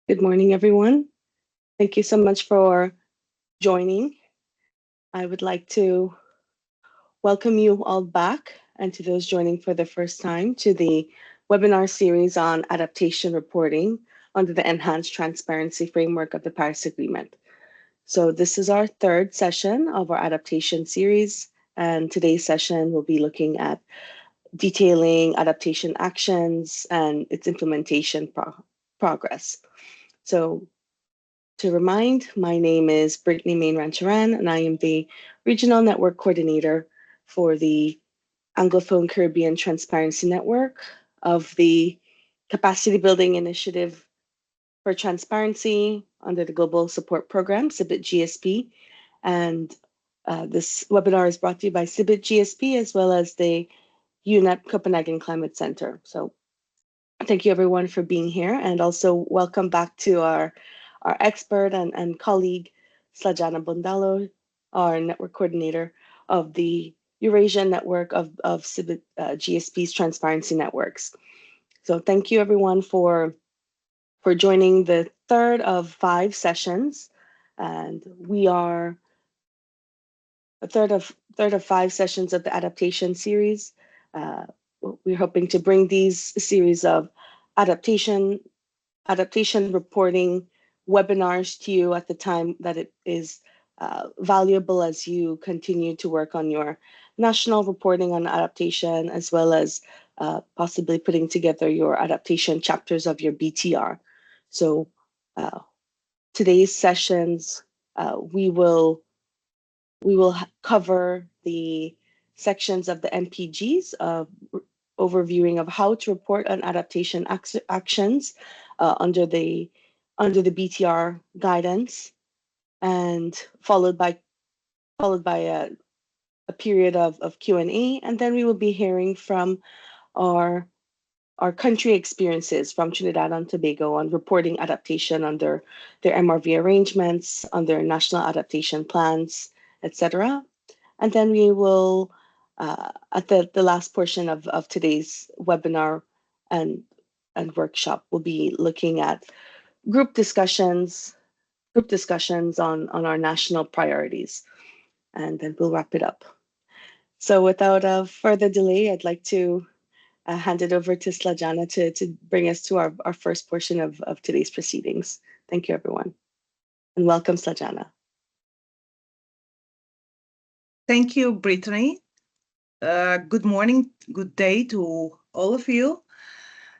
Good morning, everyone. Thank you so much for joining. I would like to welcome you all back and to those joining for the first time to the webinar series on adaptation reporting under the Enhanced Transparency Framework of the Paris Agreement. So this is our third session of our adaptation series, and today's session will be looking at detailing adaptation actions and its implementation progress. So to remind, my name is Brittany Main-Rancharan, and I am the Regional Network Coordinator for the Anglophone Caribbean Transparency Network of the Capacity Building Initiative for Transparency under the Global Support Program, CIBIT GSP. And this webinar is brought to you by CIBIT GSP as well as the UNEP Copenhagen Climate Center. So thank you everyone for being here, and also welcome back to our expert and colleague, Slajana Bondalo, our network coordinator of the Eurasian network of CIBIT GSP's transparency networks. So thank you everyone for joining the third of 5 sessions, and we are a third of 5 sessions of the adaptation series. We're hoping to bring these series of adaptation reporting webinars to you at the time that it is valuable as you continue to work on your national reporting on adaptation, as well as possibly putting together your adaptation chapters of your BTR. So today's sessions, we will cover the sections of the MPGs of overviewing of how to report on adaptation actions under the BTR guidance, and followed by a period of Q&A, and then we will be hearing from our country experiences from Trinidad and Tobago on reporting adaptation under their MRV arrangements, on their national adaptation plans, etc. And then we will, at the last portion of today's webinar and workshop, we'll be looking at group discussions on our national priorities, and then we'll wrap it up. So without further delay, I'd like to hand it over to Slajana to bring us to our first portion of today's proceedings. Thank you, everyone, and welcome, Slajana. Thank you, Brittany. Good morning, good day to all of you,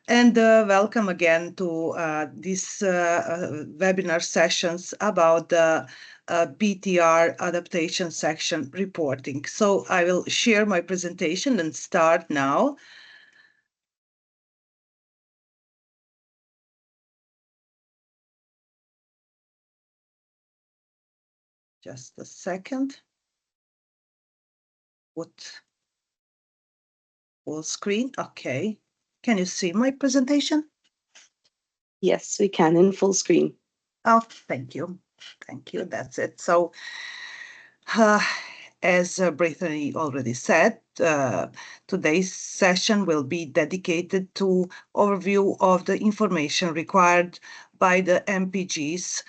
and welcome again to these webinar sessions about the BTR adaptation section reporting. So I will share my presentation and start now. Just a second. What? Full screen? Okay. Can you see my presentation? Yes, we can, in full screen. Oh, thank you. Thank you. That's it. So, as Brittany already said, today's session will be dedicated to overview of the information required by the MPGs,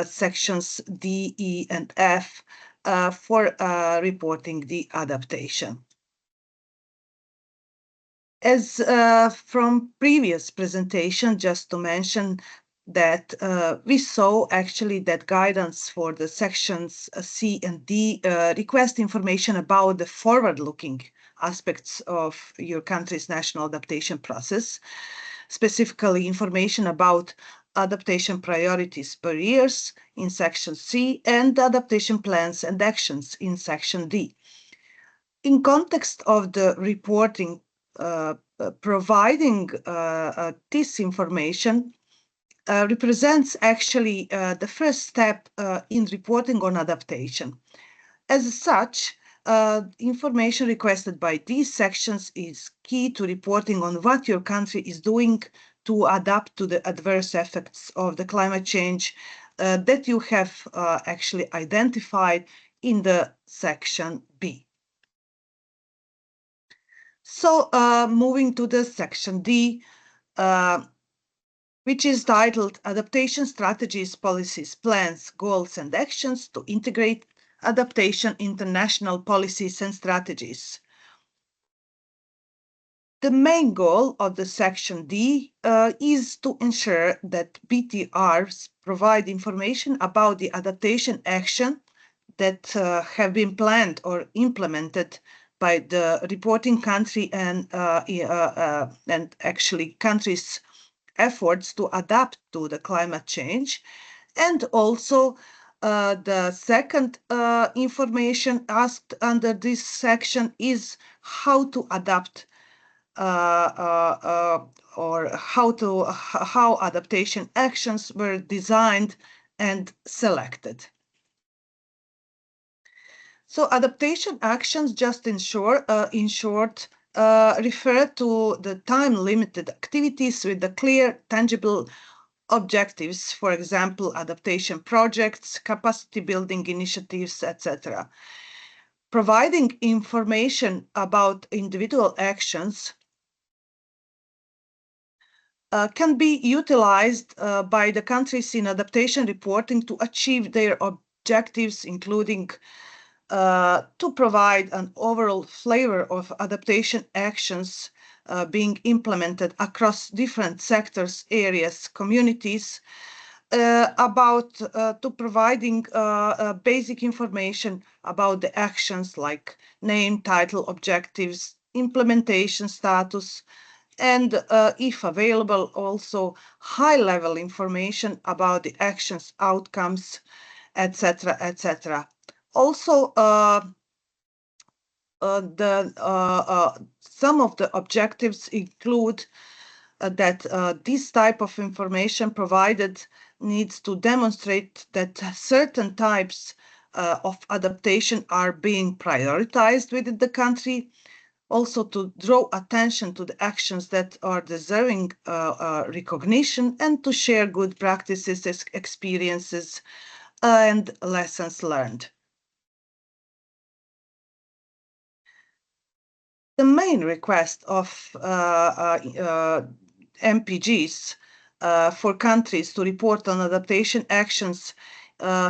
sections D, E, and F, for reporting the adaptation. As from previous presentation, just to mention that we saw actually that guidance for the sections C and D request information about the forward-looking aspects of your country's national adaptation process, specifically information about adaptation priorities per years in section C and adaptation plans and actions in section D. In context of the reporting, providing this information represents actually the first step in reporting on adaptation. As such, information requested by these sections is key to reporting on what your country is doing to adapt to the adverse effects of the climate change that you have actually identified in the section B. So moving to the section D, which is titled Adaptation Strategies, Policies, Plans, Goals and Actions to Integrate Adaptation into National Policies and Strategies. The main goal of the Section D is to ensure that BTRs provide information about the adaptation action that have been planned or implemented by the reporting country and actually countries' efforts to adapt to the climate change. And also the second information asked under this section is how to adapt or how adaptation actions were designed and selected. So adaptation actions, just in short, refer to the time-limited activities with the clear, tangible objectives, for example, adaptation projects, capacity building initiatives, etc. Providing information about individual actions can be utilized by the countries in adaptation reporting to achieve their objectives, including to provide an overall flavor of adaptation actions being implemented across different sectors, areas, communities, to providing basic information about the actions like name, title, objectives, implementation status, and if available, also high-level information about the actions, outcomes, etc., etc. Also, some of the objectives include that this type of information provided needs to demonstrate that certain types of adaptation are being prioritized within the country, also to draw attention to the actions that are deserving recognition, and to share good practices, experiences, and lessons learned. The main request of MPGs for countries to report on adaptation actions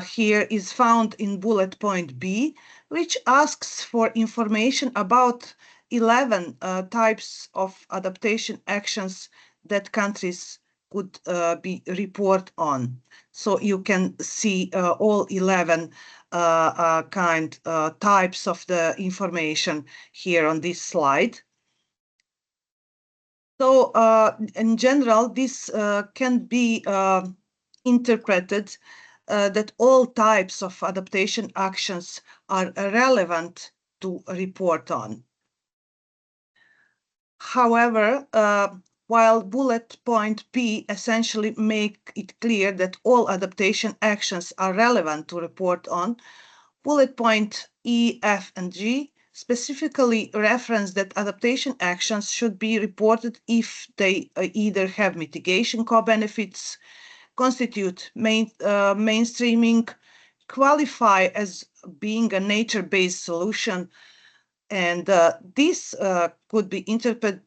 here is found in bullet point B, which asks for information about 11 types of adaptation actions that countries could be report on. So you can see all 11 types of the information here on this slide. So in general, this can be interpreted that all types of adaptation actions are relevant to report on. However, while bullet point P essentially make it clear that all adaptation actions are relevant to report on, bullet point E, F, and G specifically reference that adaptation actions should be reported if they either have mitigation co-benefits, constitute mainstreaming, qualify as being a nature-based solution, and this could be interpreted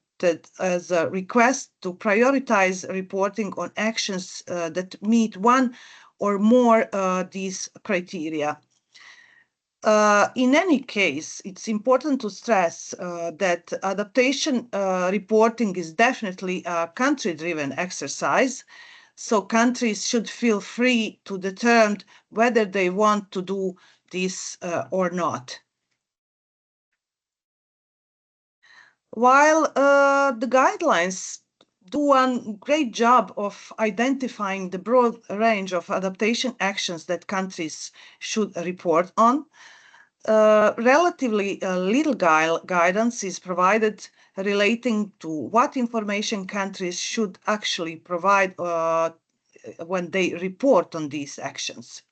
as a request to prioritize reporting on actions that meet one or more these criteria. In any case, it's important to stress that adaptation reporting is definitely a country-driven exercise, so countries should feel free to determine whether they want to do this or not. While the guidelines do a great job of identifying the broad range of adaptation actions that countries should report on, relatively little guidance is provided relating to what information countries should actually provide when they report on these actions.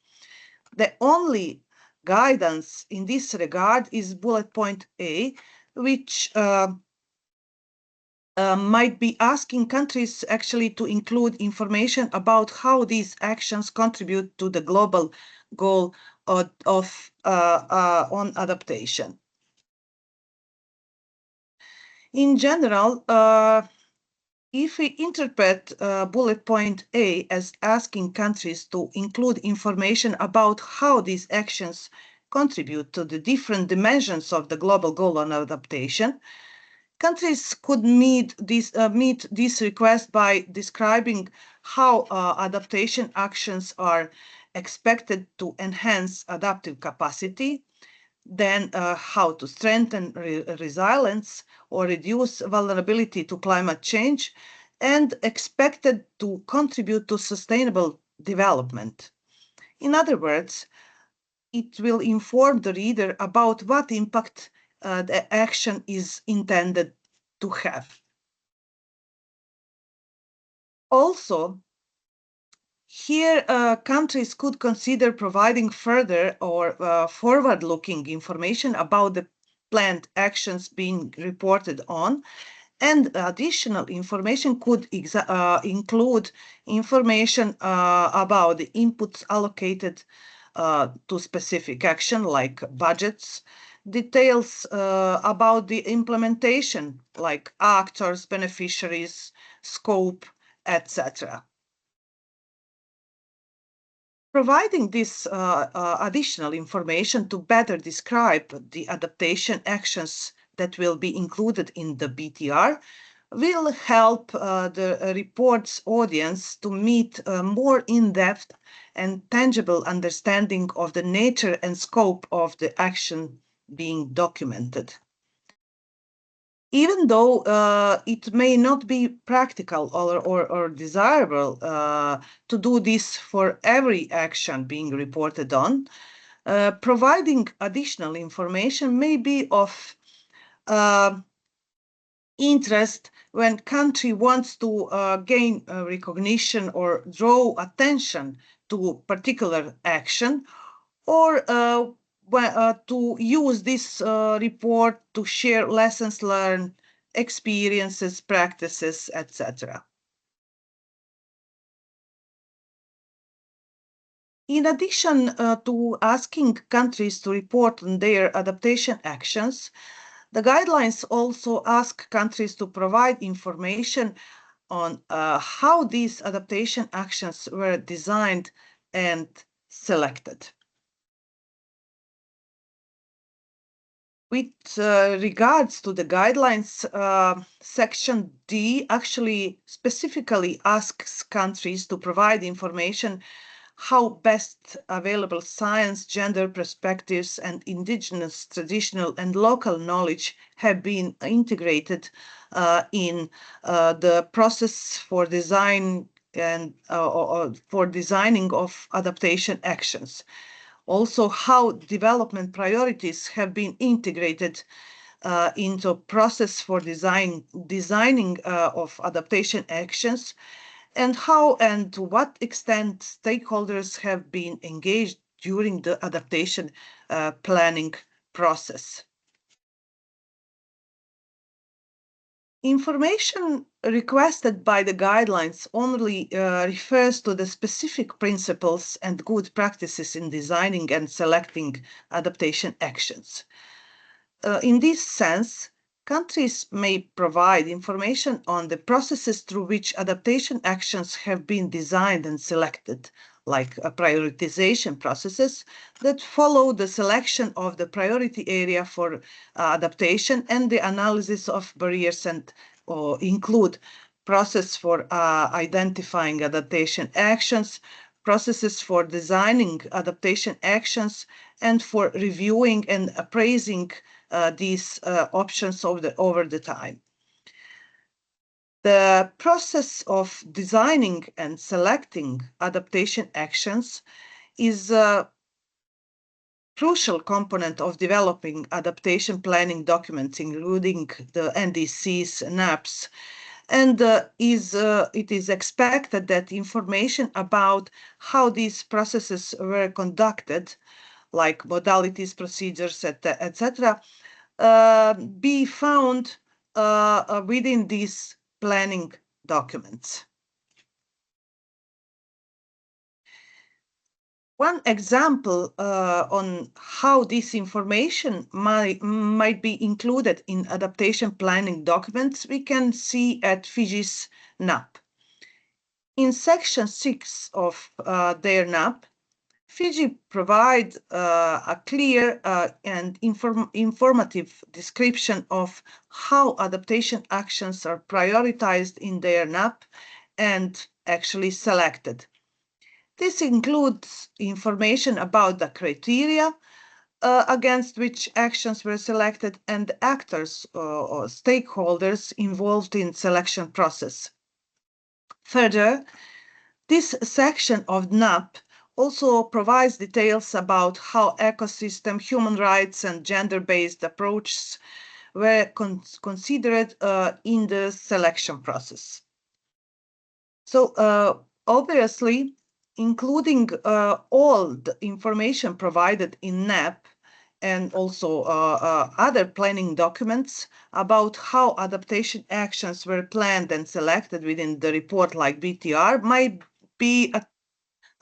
The only guidance in this regard is bullet point A, which might be asking countries actually to include information about how these actions contribute to the global goal on adaptation. In general, If we interpret bullet point A as asking countries to include information about how these actions contribute to the different dimensions of the global goal on adaptation, countries could meet this request by describing how adaptation actions are expected to enhance adaptive capacity, then how to strengthen resilience or reduce vulnerability to climate change, and expected to contribute to sustainable development. In other words, it will inform the reader about what impact the action is intended to have. Also, here, countries could consider providing further or forward-looking information about the planned actions being reported on, and additional information could include information about the inputs allocated to specific action, like budgets, details about the implementation, like actors, beneficiaries, scope, etc. Providing this additional information to better describe the adaptation actions that will be included in the BTR will help the report's audience to meet a more in-depth and tangible understanding of the nature and scope of the action being documented. Even though it may not be practical or desirable to do this for every action being reported on, providing additional information may be of uh, interest when country wants to gain recognition or draw attention to particular action, or to use this report to share lessons learned, experiences, practices, etc. In addition to asking countries to report on their adaptation actions, the guidelines also ask countries to provide information on how these adaptation actions were designed and selected. With regards to the guidelines, Section D actually specifically asks countries to provide information how best available science, gender perspectives, and indigenous, traditional, and local knowledge have been integrated in the process for design and or for designing of adaptation actions. Also, how development priorities have been integrated into process for designing of adaptation actions, and how and to what extent stakeholders have been engaged during the adaptation planning process. Information requested by the guidelines only refers to the specific principles and good practices in designing and selecting adaptation actions. In this sense, countries may provide information on the processes through which adaptation actions have been designed and selected, like prioritization processes that follow the selection of the priority area for adaptation, and the analysis of barriers, and include process for identifying adaptation actions, processes for designing adaptation actions, and for reviewing and appraising these options over the time. The process of designing and selecting adaptation actions is a crucial component of developing adaptation planning documents, including the NDCs and NAPs, and it is expected that information about how these processes were conducted, like modalities, procedures, etc., be found within these planning documents. One example on how this information might be included in adaptation planning documents we can see at Fiji's NAP. In section 6 of their NAP, Fiji provides a clear and informative description of how adaptation actions are prioritized in their NAP and actually selected. This includes information about the criteria against which actions were selected and the actors or stakeholders involved in selection process. Further, this section of NAP also provides details about how ecosystem, human rights, and gender-based approaches were considered in the selection process. So obviously, including all the information provided in NAP and also other planning documents about how adaptation actions were planned and selected within the report like BTR might be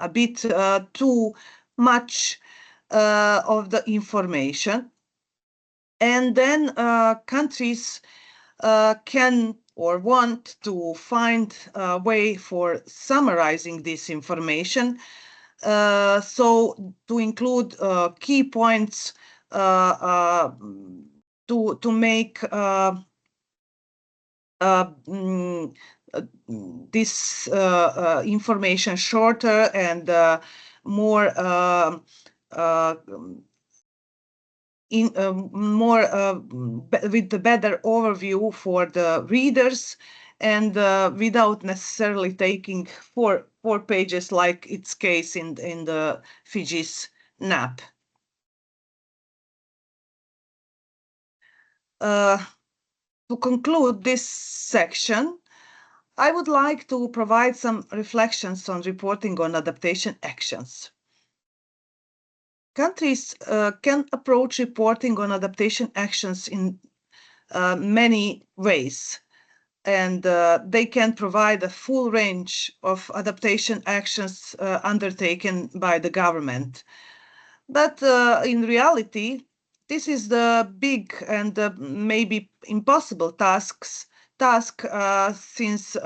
a bit too much of the information. And then countries can or want to find a way for summarizing this information. So to include key points to make this information shorter and more with the better overview for the readers and without necessarily taking four pages like its case in the Fiji's NAP. To conclude this section, I would like to provide some reflections on reporting on adaptation actions. Countries can approach reporting on adaptation actions in many ways, and they can provide a full range of adaptation actions undertaken by the government. But in reality, this is the big and maybe impossible task since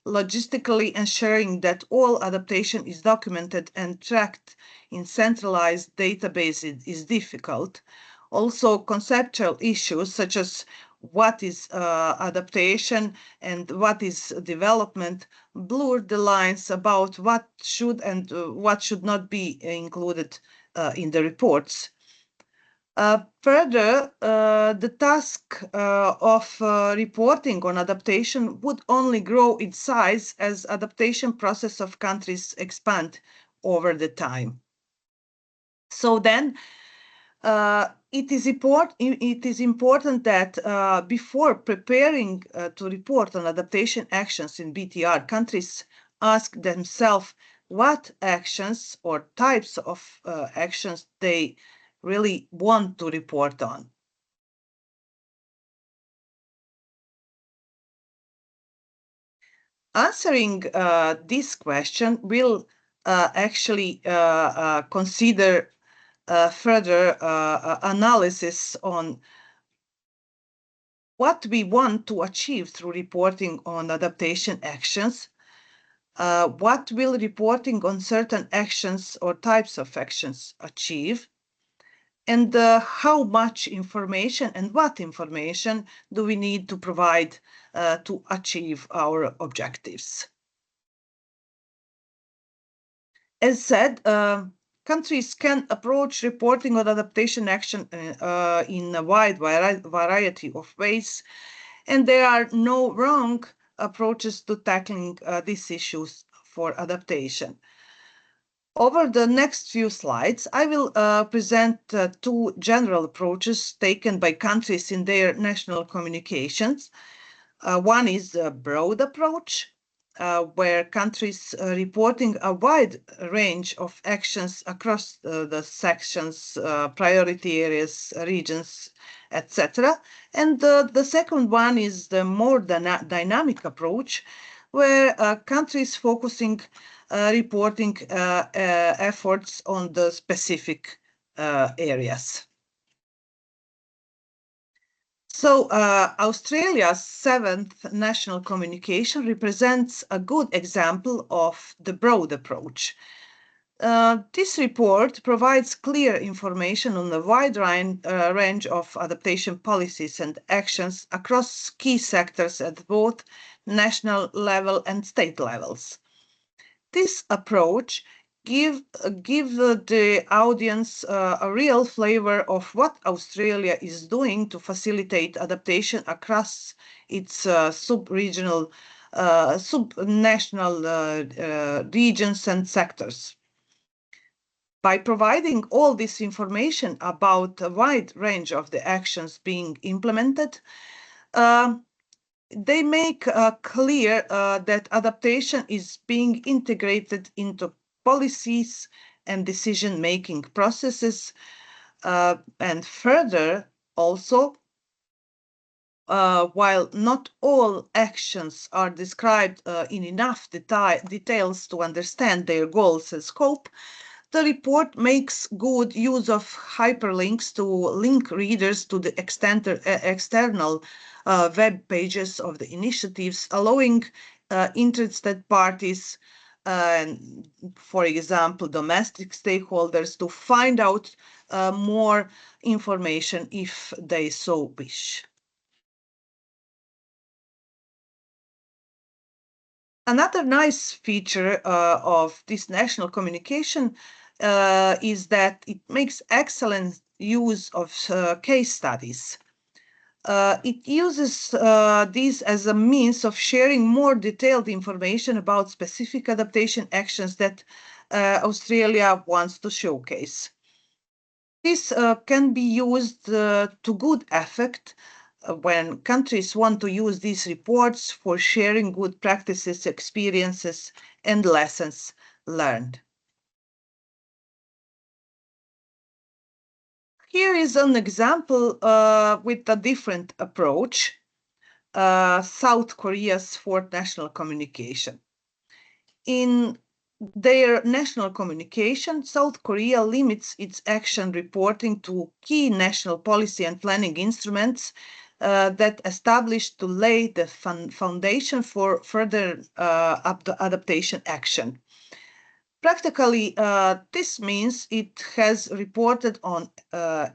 logistically ensuring that all adaptation is documented and tracked in centralized databases is difficult. Also, conceptual issues such as what is adaptation and what is development blur the lines about what should and what should not be included in the reports. Further, the task of reporting on adaptation would only grow in size as adaptation process of countries expand over the time. So then, it is important that before preparing to report on adaptation actions in BTR, countries ask themselves what actions or types of actions they really want to report on. Answering this question will actually consider further analysis on what we want to achieve through reporting on adaptation actions, what will reporting on certain actions or types of actions achieve, and how much information and what information do we need to provide to achieve our objectives. As said, countries can approach reporting on adaptation action in a wide variety of ways, and there are no wrong approaches to tackling these issues for adaptation. Over the next few slides, I will present two general approaches taken by countries in their national communications. One is a broad approach, where countries reporting a wide range of actions across the sections, priority areas, regions, etc. And the second one is the more dynamic approach, where countries focusing reporting efforts on the specific areas. So Australia's 7th national communication represents a good example of the broad approach. This report provides clear information on a wide range of adaptation policies and actions across key sectors at both national level and state levels. This approach give the audience a real flavor of what Australia is doing to facilitate adaptation across its sub-regional, sub-national regions and sectors. By providing all this information about a wide range of the actions being implemented, they make clear that adaptation is being integrated into policies and decision-making processes, and further also, while not all actions are described in enough details to understand their goals and scope, the report makes good use of hyperlinks to link readers to the external web pages of the initiatives, allowing interested parties, for example, domestic stakeholders, to find out more information if they so wish. Another nice feature of this national communication is that it makes excellent use of case studies. It uses these as a means of sharing more detailed information about specific adaptation actions that Australia wants to showcase. This can be used to good effect when countries want to use these reports for sharing good practices, experiences, and lessons learned. Here is an example with a different approach, South Korea's 4th national communication. In their national communication, South Korea limits its action reporting to key national policy and planning instruments that established to lay the foundation for further adaptation action. Practically, this means it has reported on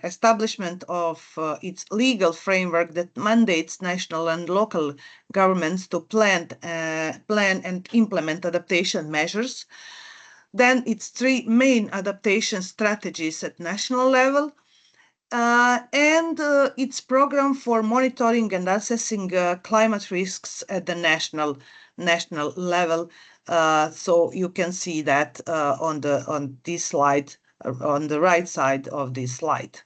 establishment of its legal framework that mandates national and local governments to plan and implement adaptation measures. Then its 3 main adaptation strategies at national level, and its program for monitoring and assessing climate risks at the national level. So you can see that on this slide, on the right side of this slide.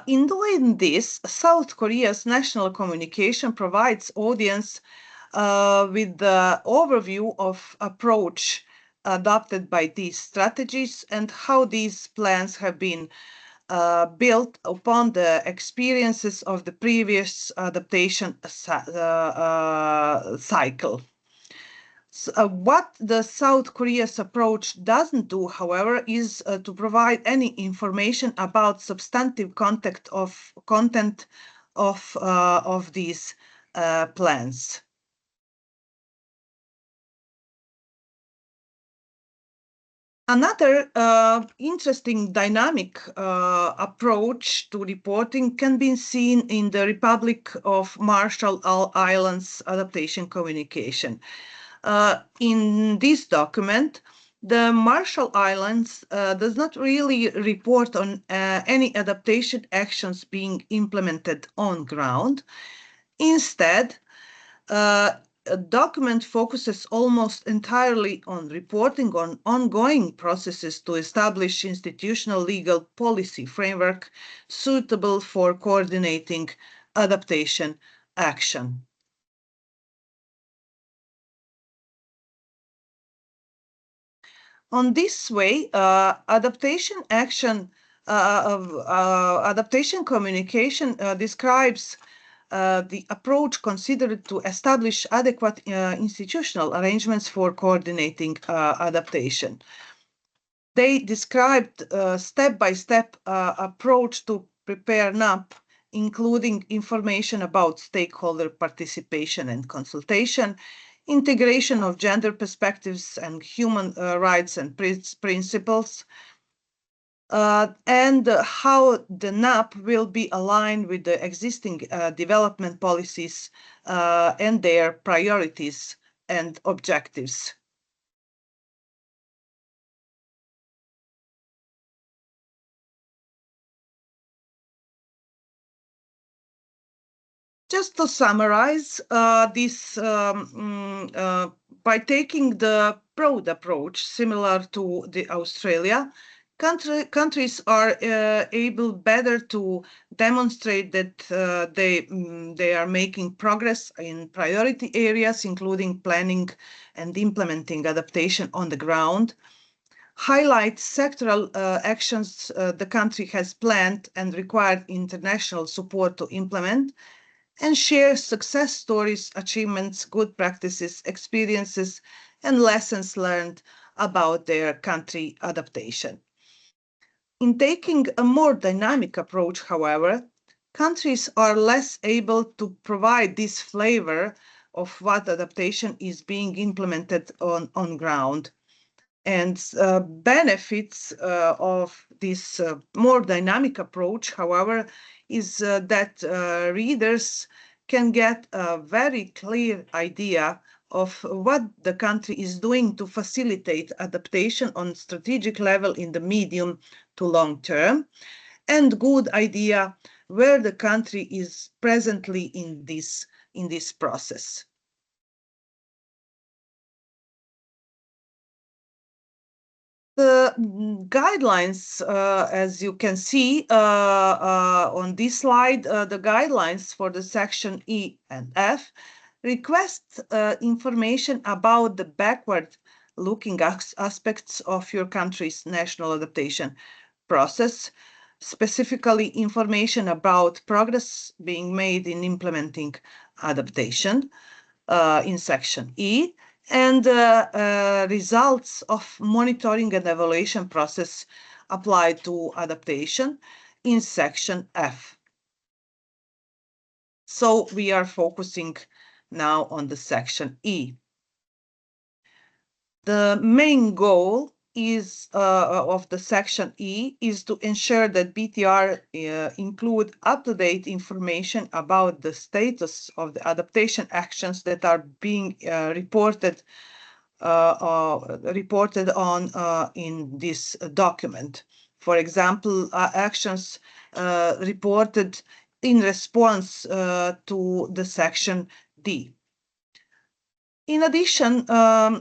In doing this, South Korea's national communication provides audience with the overview of approach adopted by these strategies and how these plans have been built upon the experiences of the previous adaptation cycle. So, what the South Korea's approach doesn't do, however, is to provide any information about substantive content of these plans. Another interesting dynamic approach to reporting can be seen in the Republic of Marshall Islands adaptation communication. In this document, the Marshall Islands does not really report on any adaptation actions being implemented on ground. Instead, a document focuses almost entirely on reporting on ongoing processes to establish institutional legal policy framework suitable for coordinating adaptation action. On this way, adaptation action adaptation communication describes the approach considered to establish adequate institutional arrangements for coordinating adaptation. They described a step-by-step approach to prepare NAP, including information about stakeholder participation and consultation, integration of gender perspectives and human rights and principles, and how the NAP will be aligned with the existing development policies and their priorities and objectives. Just to summarize this, by taking the broad approach similar to the Australia, countries are able better to demonstrate that they are making progress in priority areas, including planning and implementing adaptation on the ground, highlight sectoral actions the country has planned and required international support to implement, and share success stories, achievements, good practices, experiences, and lessons learned about their country adaptation. In taking a more dynamic approach, however, countries are less able to provide this flavor of what adaptation is being implemented on ground. And benefits of this more dynamic approach, however, is that readers can get a very clear idea of what the country is doing to facilitate adaptation on strategic level in the medium to long term, and good idea where the country is presently in this process. The guidelines, as you can see on this slide, the guidelines for the section E and F request information about the backward-looking aspects of your country's national adaptation process, specifically information about progress being made in implementing adaptation in section E, and results of monitoring and evaluation process applied to adaptation in section F. So we are focusing now on the section E. The main goal is of the section E is to ensure that BTR include up-to-date information about the status of the adaptation actions that are being reported on in this document. For example, actions reported in response to the section D. In addition,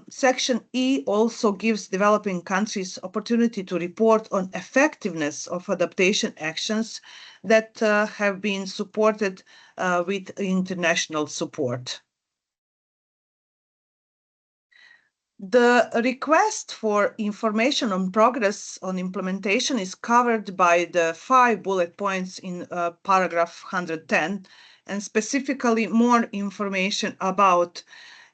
section E also gives developing countries opportunity to report on effectiveness of adaptation actions that have been supported with international support. The request for information on progress on implementation is covered by the 5 bullet points in paragraph 110, and specifically more information about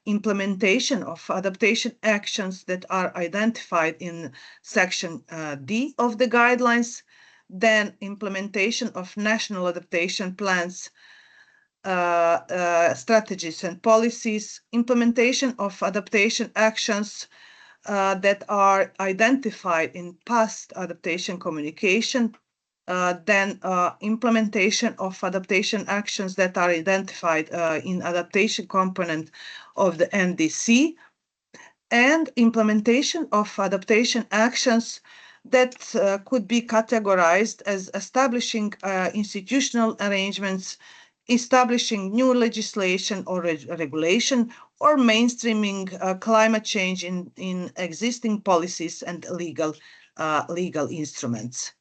implementation of adaptation actions that are identified in section D of the guidelines, then implementation of national adaptation plans, strategies and policies, implementation of adaptation actions that are identified in past adaptation communication, then implementation of adaptation actions that are identified in adaptation component of the NDC, and implementation of adaptation actions that could be categorized as establishing institutional arrangements, establishing new legislation or regulation, or mainstreaming climate change in existing policies and legal instruments.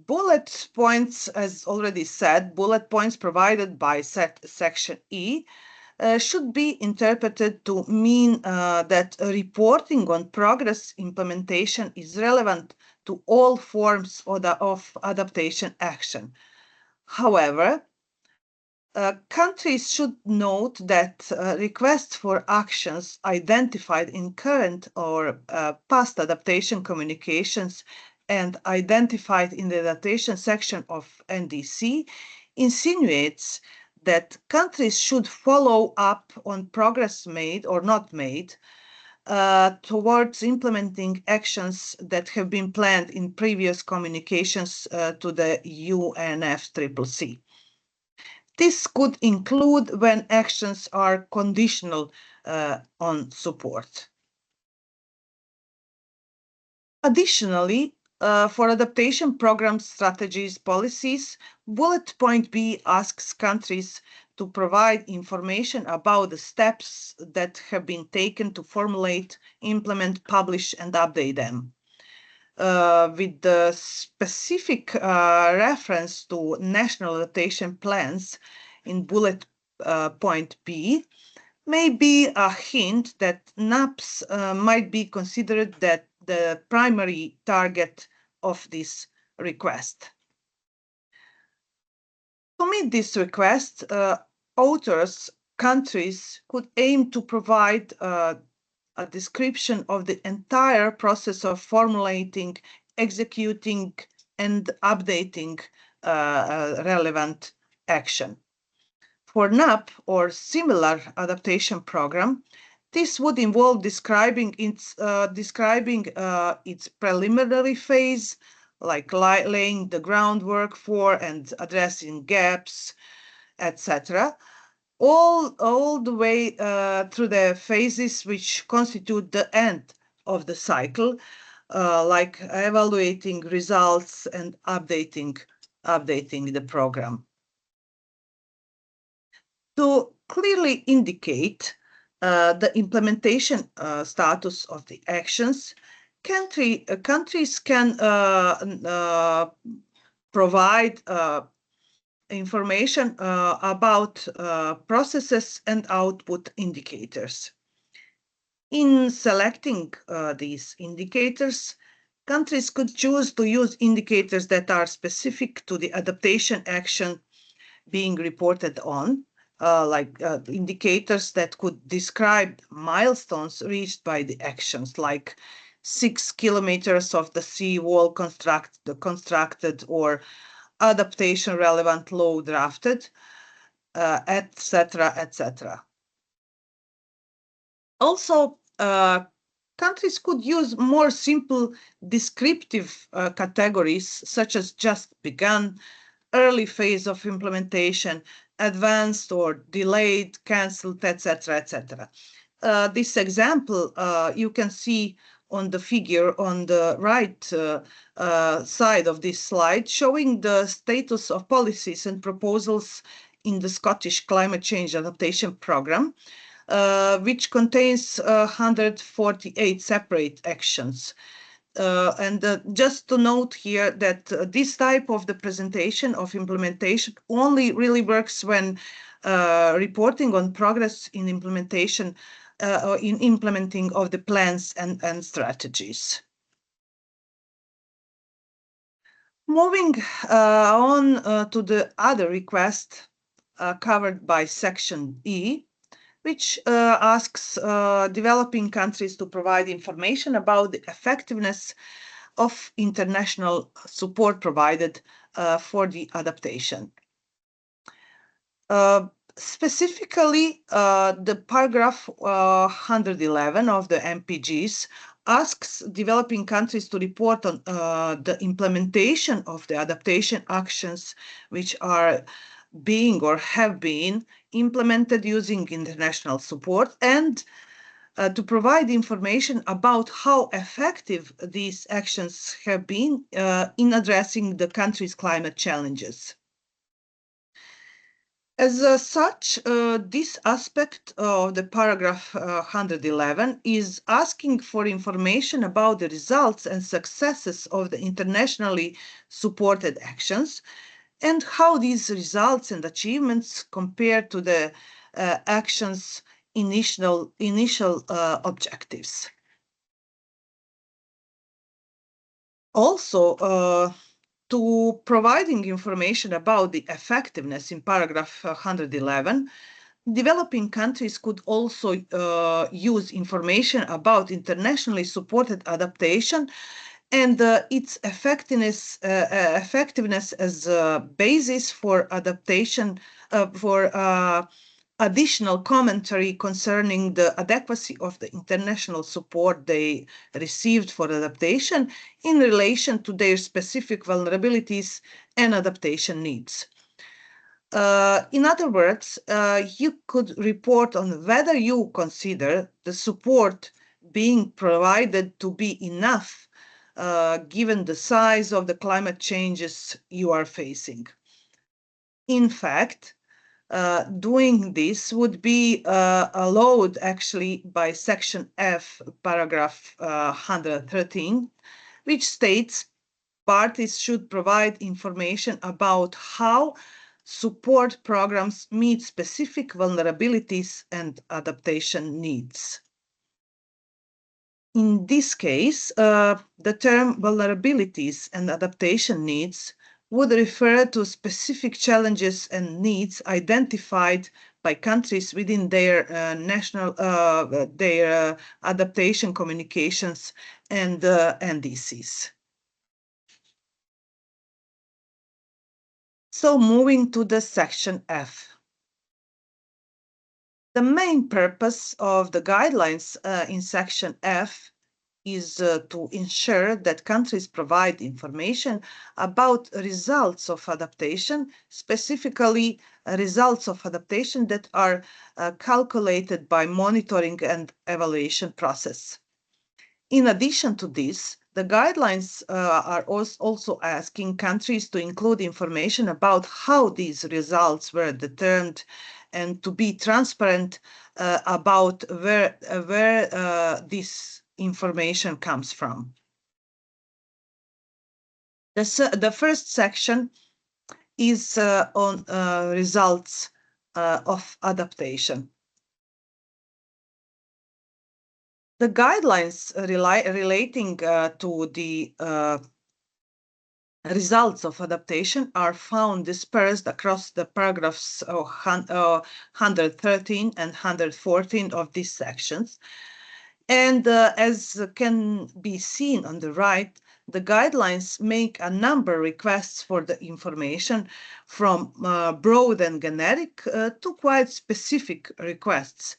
Bullet points, as already said, bullet points provided by section E should be interpreted to mean that reporting on progress implementation is relevant to all forms of adaptation action. However, countries should note that requests for actions identified in current or past adaptation communications and identified in the adaptation section of NDC insinuates that countries should follow up on progress made or not made towards implementing actions that have been planned in previous communications to the UNFCCC. This could include when actions are conditional on support. Additionally, for adaptation programs, strategies, policies, bullet point B asks countries to provide information about the steps that have been taken to formulate, implement, publish, and update them. With the specific reference to national adaptation plans in bullet point B, may be a hint that NAPs might be considered that the primary target of this request. To meet this request, authors, countries could aim to provide a description of the entire process of formulating, executing, and updating relevant action. For NAP or similar adaptation program, this would involve describing its preliminary phase, like laying the groundwork for and addressing gaps, etc., all the way through the phases which constitute the end of the cycle, like evaluating results and updating the program. To clearly indicate the implementation status of the actions, countries can provide information about processes and output indicators. In selecting these indicators, countries could choose to use indicators that are specific to the adaptation action being reported on, like indicators that could describe milestones reached by the actions, like 6 kilometers of the seawall constructed or adaptation relevant law drafted, etc., etc. Also, countries could use more simple descriptive categories such as just begun, early phase of implementation, advanced or delayed, cancelled, etc., etc. This example you can see on the figure on the right side of this slide, showing the status of policies and proposals in the Scottish Climate Change Adaptation Programme, which contains 148 separate actions. Just to note here that this type of the presentation of implementation only really works when reporting on progress in implementation or in implementing of the plans and strategies. Moving on to the other request covered by section E, which asks developing countries to provide information about the effectiveness of international support provided for the adaptation. Specifically, the paragraph 111 of the MPGs asks developing countries to report on the implementation of the adaptation actions which are being or have been implemented using international support, and to provide information about how effective these actions have been in addressing the country's climate challenges. As such, this aspect of the paragraph 111 is asking for information about the results and successes of the internationally supported actions and how these results and achievements compare to the actions' initial objectives. Also, to providing information about the effectiveness in paragraph 111, developing countries could also use information about internationally supported adaptation and its effectiveness as a basis for adaptation, for additional commentary concerning the adequacy of the international support they received for adaptation in relation to their specific vulnerabilities and adaptation needs. In other words, you could report on whether you consider the support being provided to be enough given the size of the climate changes you are facing. In fact, doing this would be allowed actually by Section F, paragraph 113, which states parties should provide information about how support programs meet specific vulnerabilities and adaptation needs. In this case, the term vulnerabilities and adaptation needs would refer to specific challenges and needs identified by countries within their national adaptation communications and NDCs. So moving to the section F. The main purpose of the guidelines in section F is to ensure that countries provide information about results of adaptation, specifically results of adaptation that are calculated by monitoring and evaluation process. In addition to this, the guidelines are also asking countries to include information about how these results were determined and to be transparent about where this information comes from. The first section is on results of adaptation. The guidelines relating to the results of adaptation are found dispersed across the paragraphs 113 and 114 of these sections. And as can be seen on the right, the guidelines make a number of requests for the information from broad and generic to quite specific requests.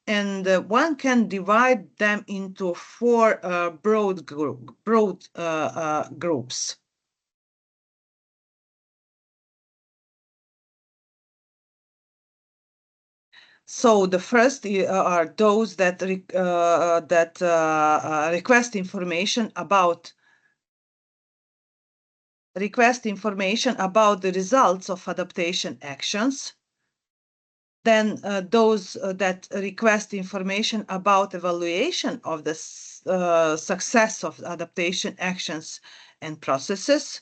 And one can divide them into four broad groups. So the first are those that request information about the results of adaptation actions. Then those that request information about evaluation of the success of adaptation actions and processes.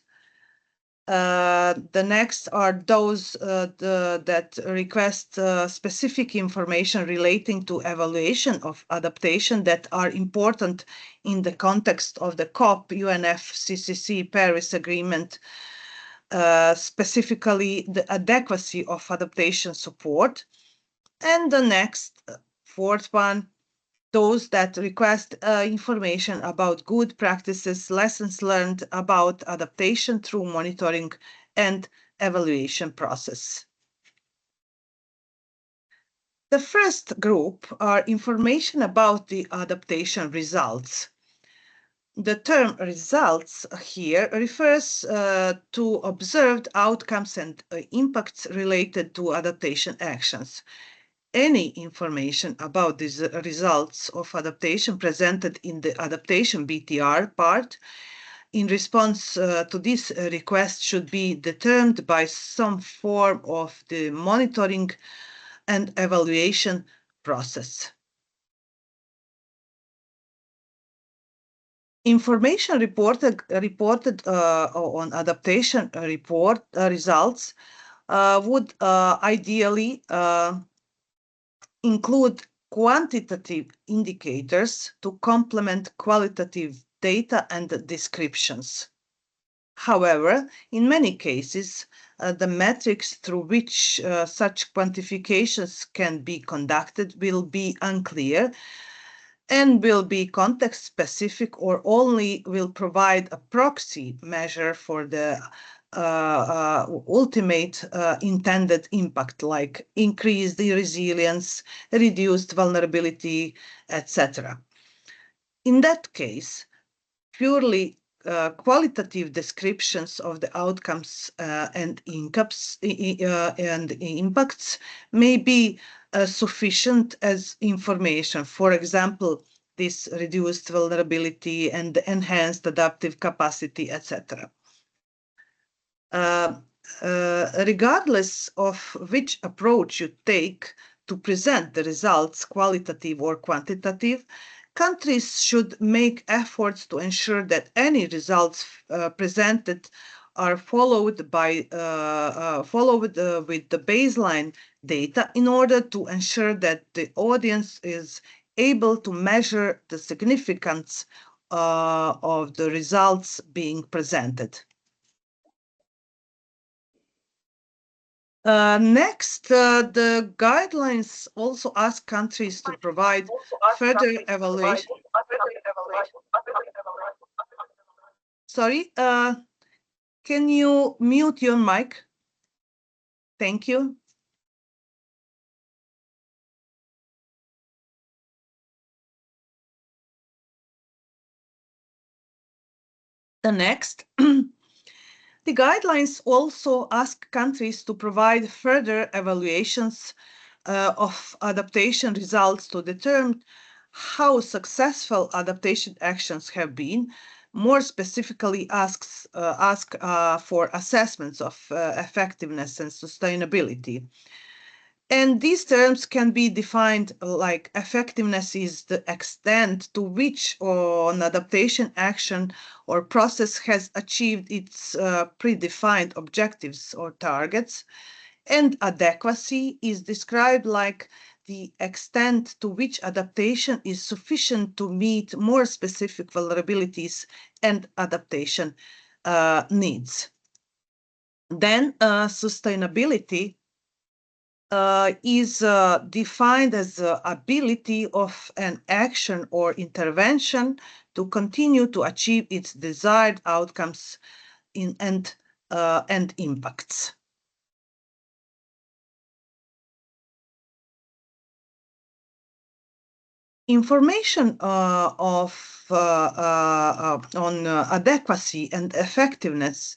The next are those that request specific information relating to evaluation of adaptation that are important in the context of the COP UNFCCC Paris Agreement, specifically the adequacy of adaptation support. And the next, fourth one, those that request information about good practices, lessons learned about adaptation through monitoring and evaluation process. The first group are information about the adaptation results. The term results here refers to observed outcomes and impacts related to adaptation actions. Any information about these results of adaptation presented in the adaptation BTR part in response to this request should be determined by some form of the monitoring and evaluation process. Information reported on adaptation report results would ideally include quantitative indicators to complement qualitative data and descriptions. However, in many cases, the metrics through which such quantifications can be conducted will be unclear and will be context specific or only will provide a proxy measure for the ultimate intended impact, like increased resilience, reduced vulnerability, etc. In that case, purely qualitative descriptions of the outcomes and impacts may be sufficient as information. For example, this reduced vulnerability and enhanced adaptive capacity, etc. Regardless of which approach you take to present the results, qualitative or quantitative, countries should make efforts to ensure that any results presented are followed with the baseline data in order to ensure that the audience is able to measure the significance of the results being presented. Next, the guidelines also ask countries to provide further evaluation. Sorry, can you mute your mic? Thank you. The next. The guidelines also ask countries to provide further evaluations of adaptation results to determine how successful adaptation actions have been. More specifically, ask for assessments of effectiveness and sustainability. And these terms can be defined like effectiveness is the extent to which an adaptation action or process has achieved its predefined objectives or targets. And adequacy is described like the extent to which adaptation is sufficient to meet more specific vulnerabilities and adaptation needs. Then sustainability is defined as the ability of an action or intervention to continue to achieve its desired outcomes and impacts. Information on adequacy and effectiveness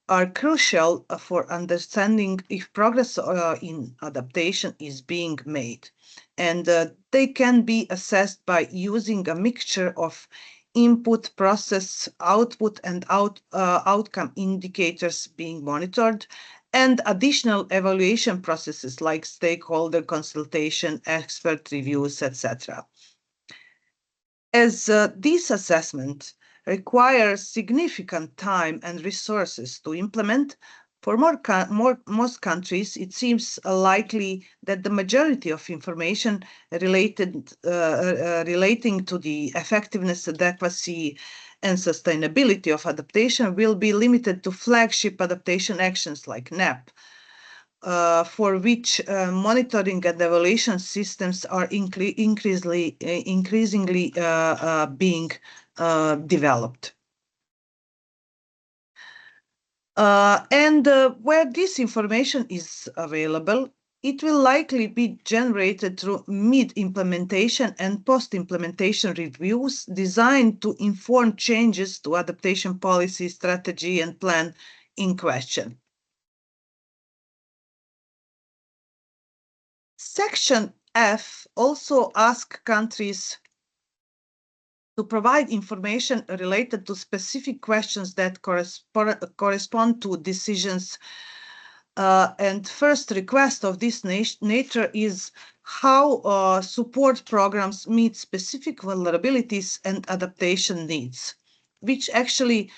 are crucial for understanding if progress in adaptation is being made. And they can be assessed by using a mixture of input, process, output, and outcome indicators being monitored, and additional evaluation processes like stakeholder consultation, expert reviews, etc. As these assessments require significant time and resources to implement, for most countries, it seems likely that the majority of information relating to the effectiveness, adequacy, and sustainability of adaptation will be limited to flagship adaptation actions like NAP, for which monitoring and evaluation systems are increasingly being developed. And where this information is available, it will likely be generated through mid-implementation and post-implementation reviews designed to inform changes to adaptation policy, strategy, and plan in question. Section F also asks countries to provide information related to specific questions that correspond to decisions. And first request of this nature is how support programs meet specific vulnerabilities and adaptation needs, which actually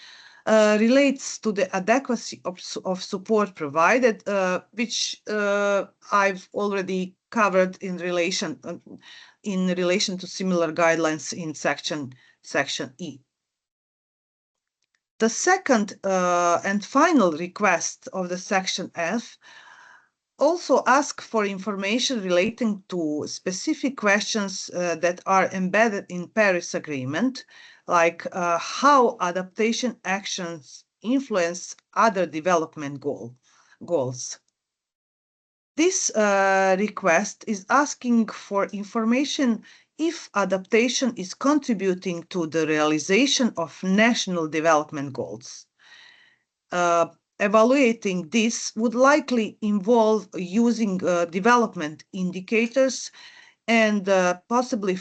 relates to the adequacy of support provided, which I've already covered in relation to similar guidelines in section E. The second and final request of the section F also ask for information relating to specific questions that are embedded in Paris Agreement, like how adaptation actions influence other development goals. This request is asking for information if adaptation is contributing to the realization of national development goals. Evaluating this would likely involve using development indicators and possibly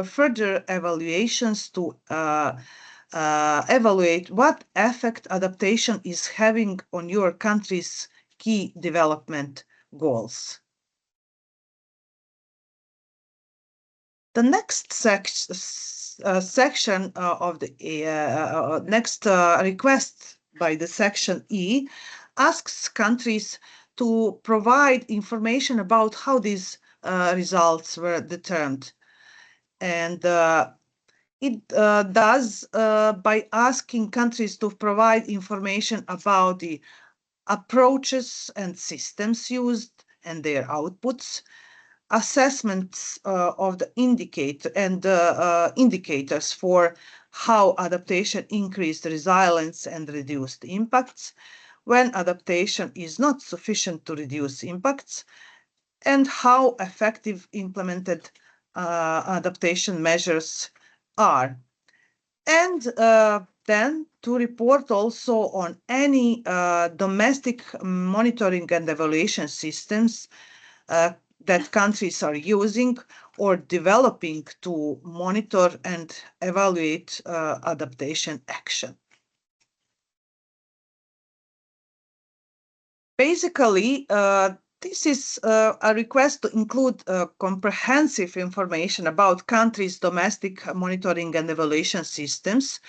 further evaluations to evaluate what effect adaptation is having on your country's key development goals. The next section of the next request by the section E asks countries to provide information about how these results were determined. And it does by asking countries to provide information about the approaches and systems used and their outputs, assessments of the indicators for how adaptation increased resilience and reduced impacts, when adaptation is not sufficient to reduce impacts, and how effective implemented adaptation measures are. And then to report also on any domestic monitoring and evaluation systems that countries are using or developing to monitor and evaluate adaptation action. Basically, this is a request to include comprehensive information about countries' domestic monitoring and evaluation systems,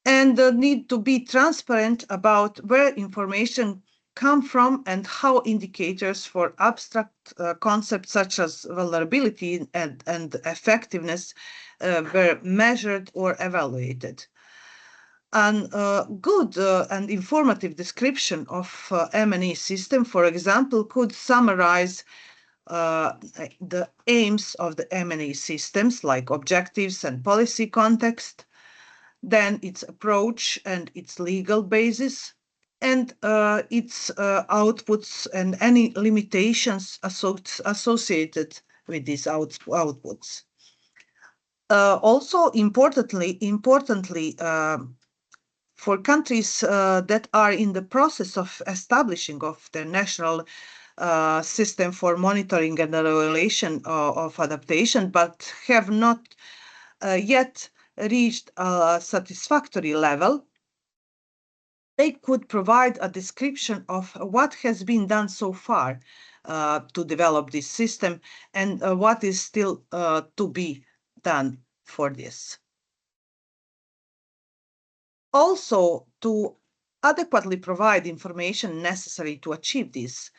and need to be transparent about where information come from and how indicators for abstract concepts such as vulnerability and effectiveness were measured or evaluated. A good and informative description of M&E system, for example, could summarize the aims of the M&E systems, like objectives and policy context, then its approach and its legal basis, and its outputs and any limitations associated with these outputs. Also, importantly, for countries that are in the process of establishing of their national system for monitoring and evaluation of adaptation, but have not yet reached a satisfactory level, they could provide a description of what has been done so far to develop this system and what is still to be done for this. Also, to adequately provide information necessary to achieve this,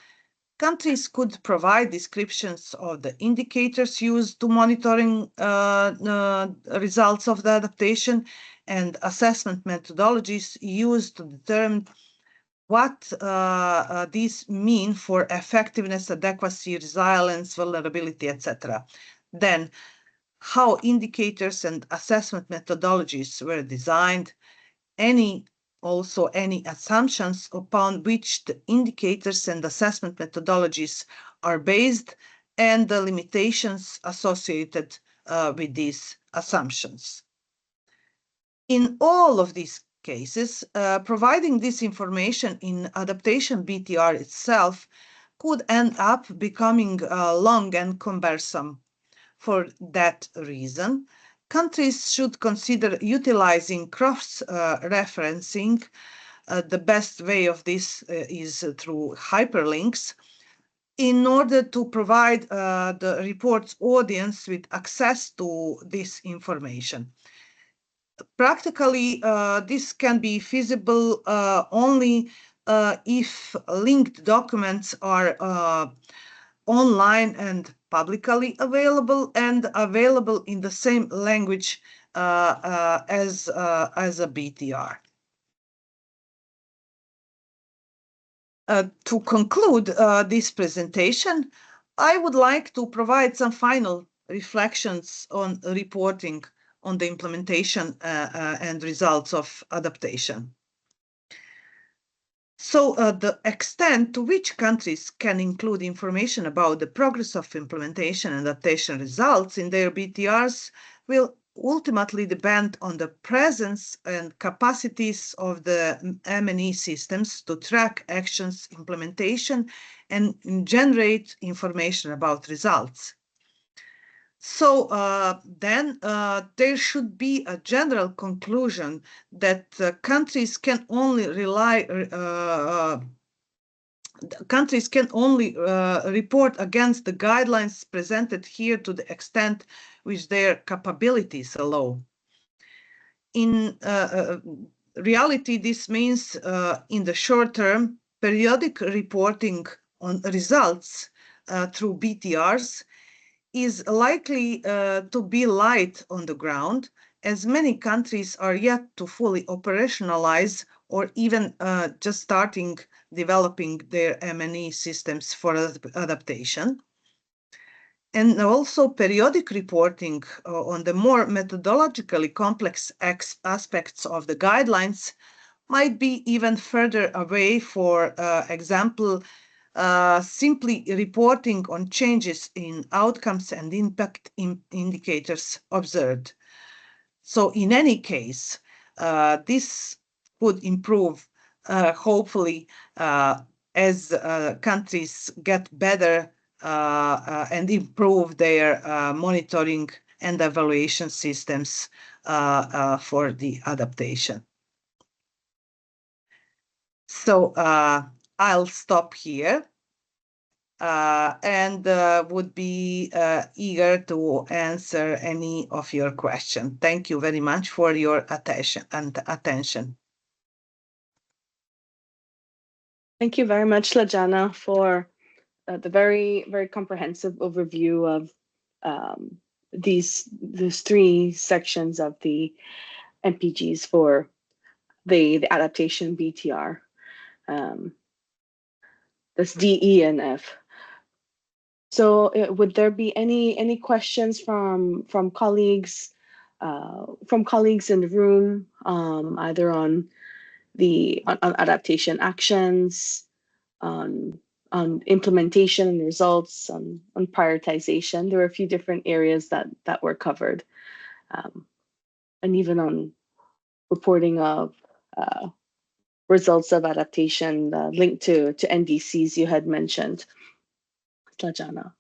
countries could provide descriptions of the indicators used to monitoring results of the adaptation and assessment methodologies used to determine what these mean for effectiveness, adequacy, resilience, vulnerability, etc. Then, how indicators and assessment methodologies were designed, any assumptions upon which the indicators and assessment methodologies are based, and the limitations associated with these assumptions. In all of these cases, providing this information in adaptation BTR itself could end up becoming long and cumbersome. For that reason, countries should consider utilizing cross-referencing. The best way of this is through hyperlinks, in order to provide the report's audience with access to this information. Practically, this can be feasible only if linked documents are online and publicly available, and available in the same language as a BTR. To conclude this presentation, I would like to provide some final reflections on reporting on the implementation and results of adaptation. So the extent to which countries can include information about the progress of implementation and adaptation results in their BTRs will ultimately depend on the presence and capacities of the M&E systems to track actions implementation and generate information about results. So then there should be a general conclusion that countries can only report against the guidelines presented here to the extent which their capabilities allow. In reality, this means in the short term, periodic reporting on results through BTRs is likely to be light on the ground, as many countries are yet to fully operationalize or even just starting developing their M&E systems for adaptation. And also periodic reporting on the more methodologically complex aspects of the guidelines might be even further away. For example, simply reporting on changes in outcomes and impact indicators observed. So in any case, this could improve, hopefully, as countries get better and improve their monitoring and evaluation systems for the adaptation. So I'll stop here and would be eager to answer any of your questions. Thank you very much for your attention. Thank you very much, Lajana, for the very, very comprehensive overview of these three sections of the MPGs for the adaptation BTR. That's D, E, and F. So would there be any questions from colleagues in the room, either on adaptation actions, on implementation and results, on prioritization? There were a few different areas that were covered, and even on reporting of results of adaptation linked to NDCs you had mentioned, Lajana.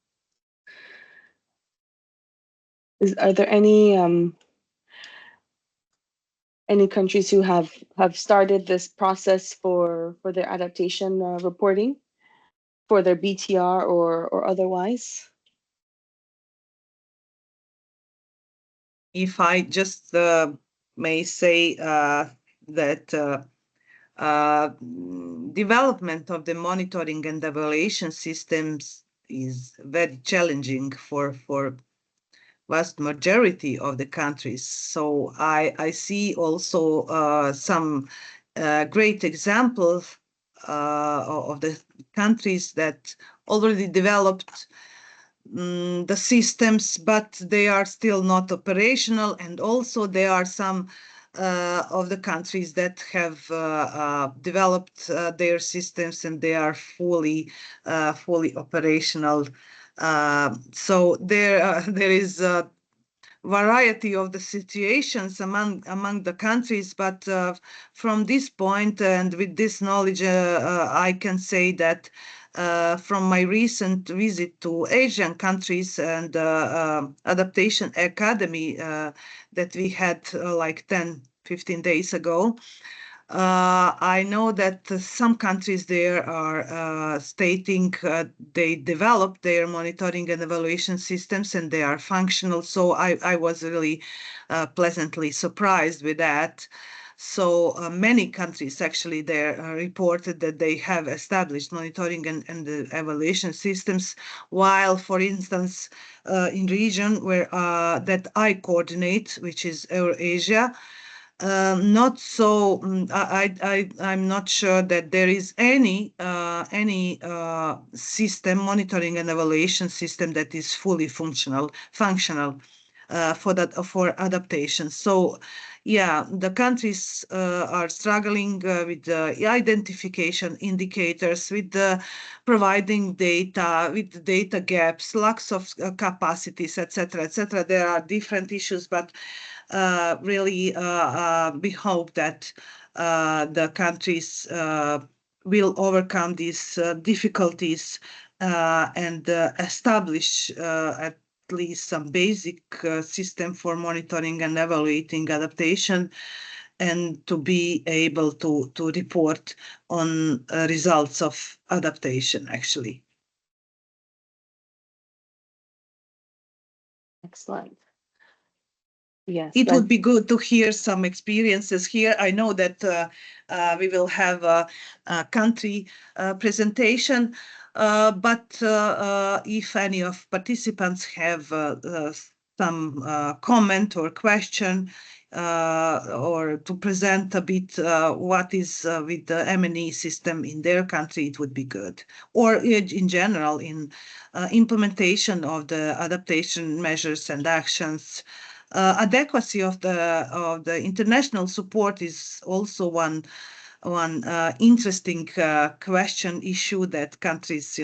Are there any countries who have started this process for their adaptation reporting, for their BTR or otherwise? If I just may say that development of the monitoring and evaluation systems is very challenging for vast majority of the countries. So I see also some great examples of the countries that already developed the systems, but they are still not operational. And also there are some of the countries that have developed their systems and they are fully operational. So there is a variety of the situations among the countries, but from this point and with this knowledge, I can say that from my recent visit to Asian countries and Adaptation Academy that we had like 10-15 days ago, I know that some countries there are stating they developed their monitoring and evaluation systems and they are functional. So I was really pleasantly surprised with that. So many countries actually there reported that they have established monitoring and evaluation systems, while, for instance, in region where that I coordinate, which is Eurasia, not so. I'm not sure that there is any system, monitoring and evaluation system, that is fully functional for adaptation. So, yeah, the countries are struggling with the identification indicators, with the providing data, with the data gaps, lacks of capacities, etc., etc. There are different issues, but really we hope that the countries will overcome these difficulties and establish at least some basic system for monitoring and evaluating adaptation, and to be able to report on results of adaptation, actually. Excellent. Yes, It that would be good to hear some experiences here. I know that we will have a country presentation, but if any of participants have some comment or question, or to present a bit what is with the M&E system in their country, it would be good. Or in general, in implementation of the adaptation measures and actions. Adequacy of the international support is also one interesting question issue that countries,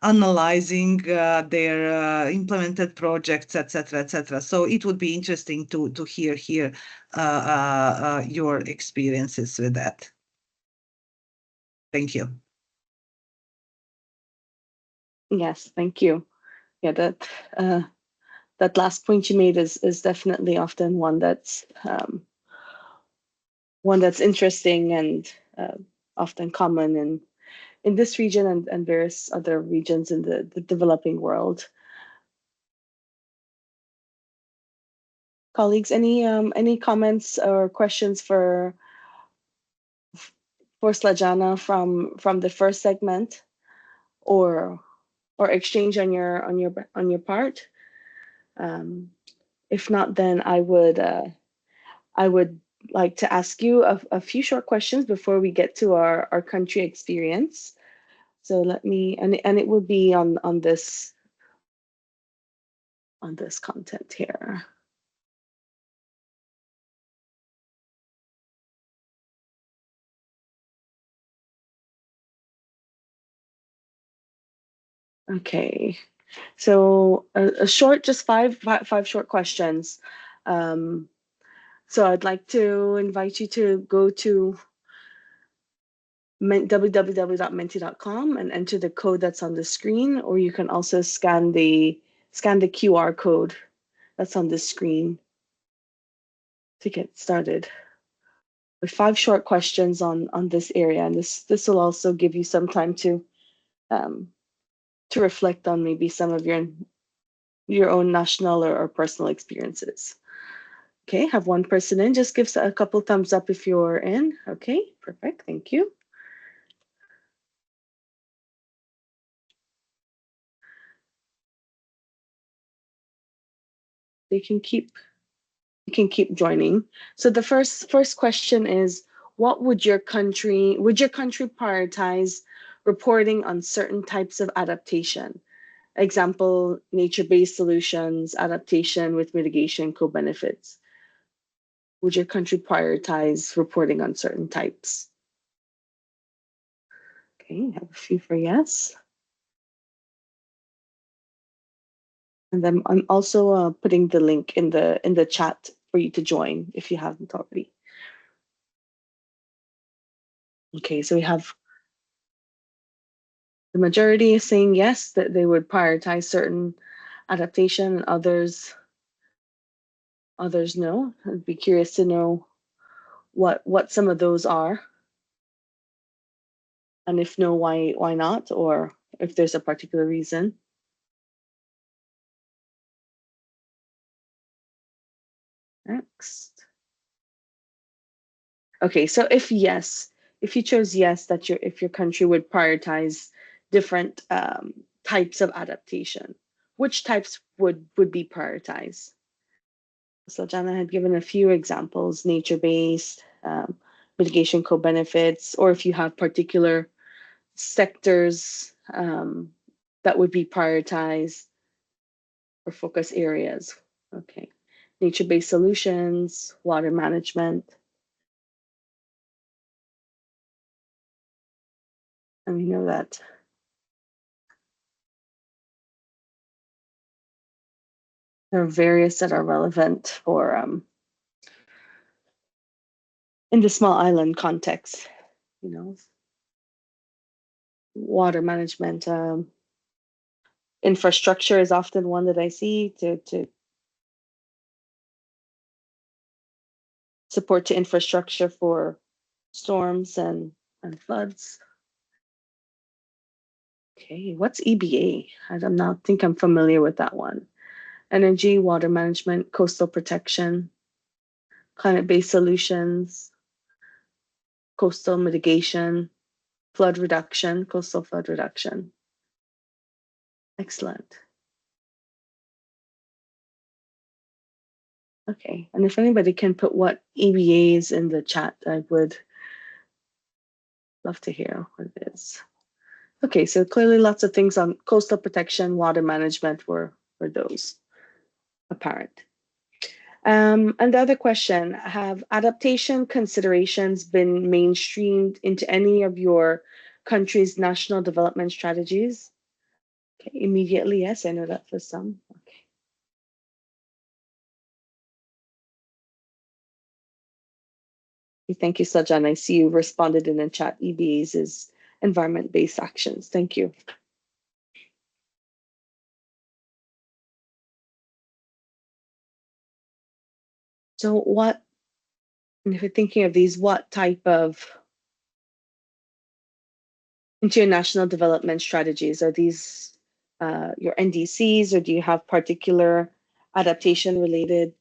analyzing their implemented projects, etc., etc. So it would be interesting to hear here your experiences with that. Thank you. yes, thank you. Yeah, that last point you made is definitely often one that's interesting and often common in this region and various other regions in the developing world. Colleagues, any comments or questions for Slajana from the first segment, or exchange on your part? If not, then I would like to ask you a few short questions before we get to our country experience. So let me, and it will be on this content here. Okay, so a short, just five short questions. So I'd like to invite you to go to www.menti.com and enter the code that's on the screen, or you can also scan the QR code that's on the screen to get started with 5 short questions on this area. And this will also give you some time to reflect on maybe some of your own national or personal experiences. Okay, have one person in. Just give a couple thumbs up if you're in. Okay, perfect. Thank you. You can keep joining. So the first question is, what would your country prioritize reporting on certain types of adaptation? Example, nature-based solutions, adaptation with mitigation co-benefits. Would your country prioritize reporting on certain types? Okay, have a few for yes. And then I'm also putting the link in the chat for you to join if you haven't already. Okay, so we have the majority is saying yes, that they would prioritize certain adaptation, and others no. I'd be curious to know what some of those are, and if no, why not, or if there's a particular reason. Next. Okay, so if yes, if you chose yes, that if your country would prioritize different types of adaptation, which types would be prioritized? So Jana had given a few examples: nature-based, mitigation co-benefits, or if you have particular sectors that would be prioritized or focus areas. Okay, nature-based solutions, water management. And we know that there are various that are relevant for in the small island context, you know, water management. Infrastructure is often one that I see to support to infrastructure for storms and floods. Okay, what's EBA? I'm not think I'm familiar with that one. Energy, water management, coastal protection, climate-based solutions, coastal mitigation, flood reduction, coastal flood reduction. Excellent. Okay, and if anybody can put what EBA is in the chat, I would love to hear what it is. Okay, so clearly lots of things on coastal protection, water management were those apparent. And the other question, have adaptation considerations been mainstreamed into any of your country's national development strategies? Okay, immediately, yes, I know that for some. Okay. Thank you, Sajan. I see you responded in the chat. EBAs is environment-based actions. Thank you. So what, if you're thinking of these, what type of international development strategies are these? Your NDCs, or do you have particular adaptation related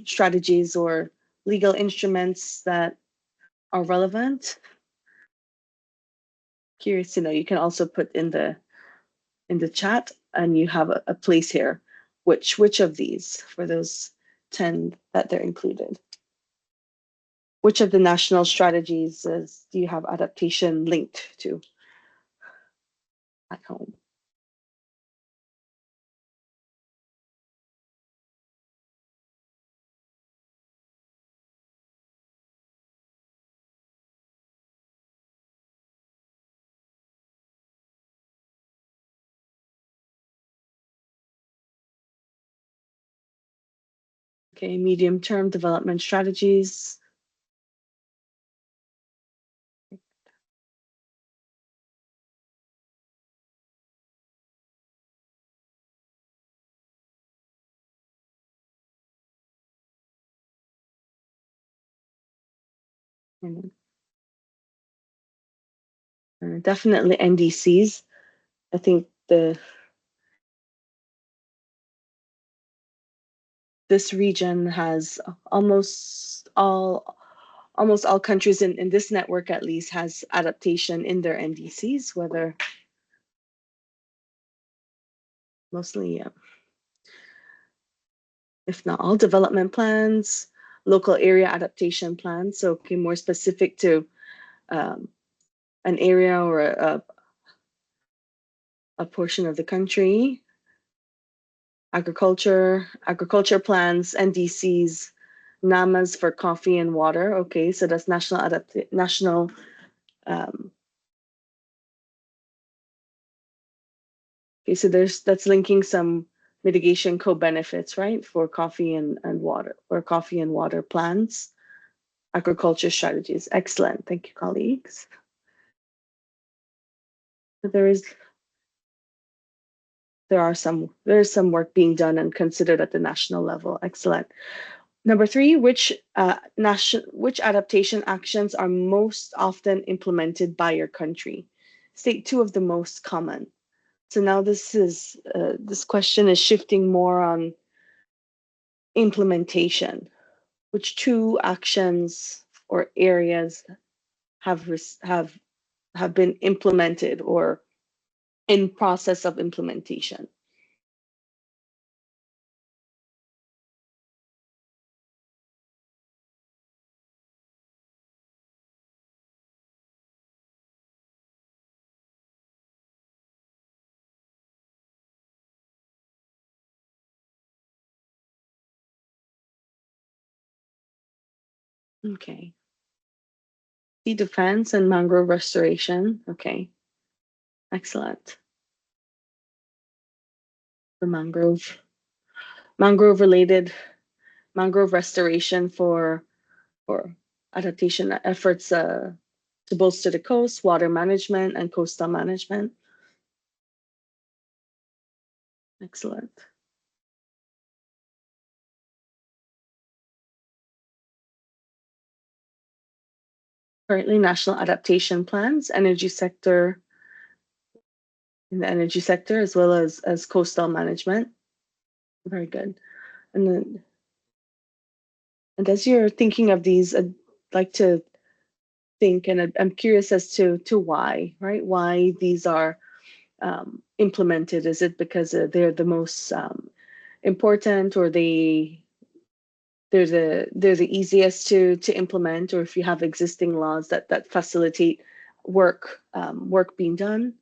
strategies or legal instruments that are relevant? Curious to know. You can also put in the chat, and you have a place here. Which of these for those 10 that they're included? Which of the national strategies do you have adaptation linked to at home? Okay, medium-term development strategies. And definitely NDCs. I think this region has almost all countries in this network at least has adaptation in their NDCs, whether mostly, if not all, development plans, local area adaptation plans. So okay, more specific to an area or a portion of the country. Agriculture plans, NDCs, NAMAs for coffee and water. Okay, so that's national. Okay, so that's linking some mitigation co-benefits, right, for coffee and water, or coffee and water plants, agriculture strategies. Excellent. Thank you, colleagues. There is some work being done and considered at the national level. Excellent. Number 3, which adaptation actions are most often implemented by your country? State 2 of the most common. So now this question is shifting more on implementation. Which 2 actions or areas have been implemented or in process of implementation? Okay. Sea defense and mangrove restoration. Okay. Excellent. The mangrove related mangrove restoration for adaptation efforts to bolster the coast, water management, and coastal management. Excellent. Currently, national adaptation plans, energy sector, in the energy sector, as well as coastal management. Very good. And as you're thinking of these, I'd like to think, and I'm curious as to why, right? Why these are implemented? Is it because they're the most important, or they're the easiest to implement, or if you have existing laws that facilitate work being done?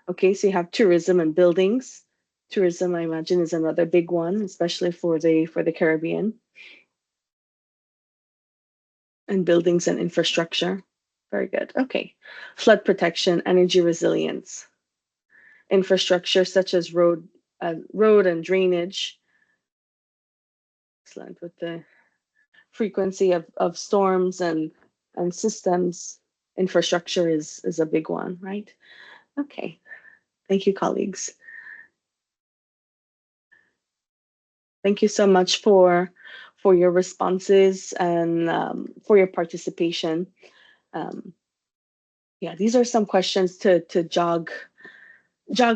Okay, so you have tourism and buildings. Tourism, I imagine, is another big one, especially for the Caribbean. And buildings and infrastructure. Very good. Okay. Flood protection, energy resilience, infrastructure such as road and drainage. Excellent. With the frequency of storms and systems, infrastructure is a big one, right? Okay. Thank you, colleagues. Thank you so much for your responses and for your participation. Yeah, these are some questions to jog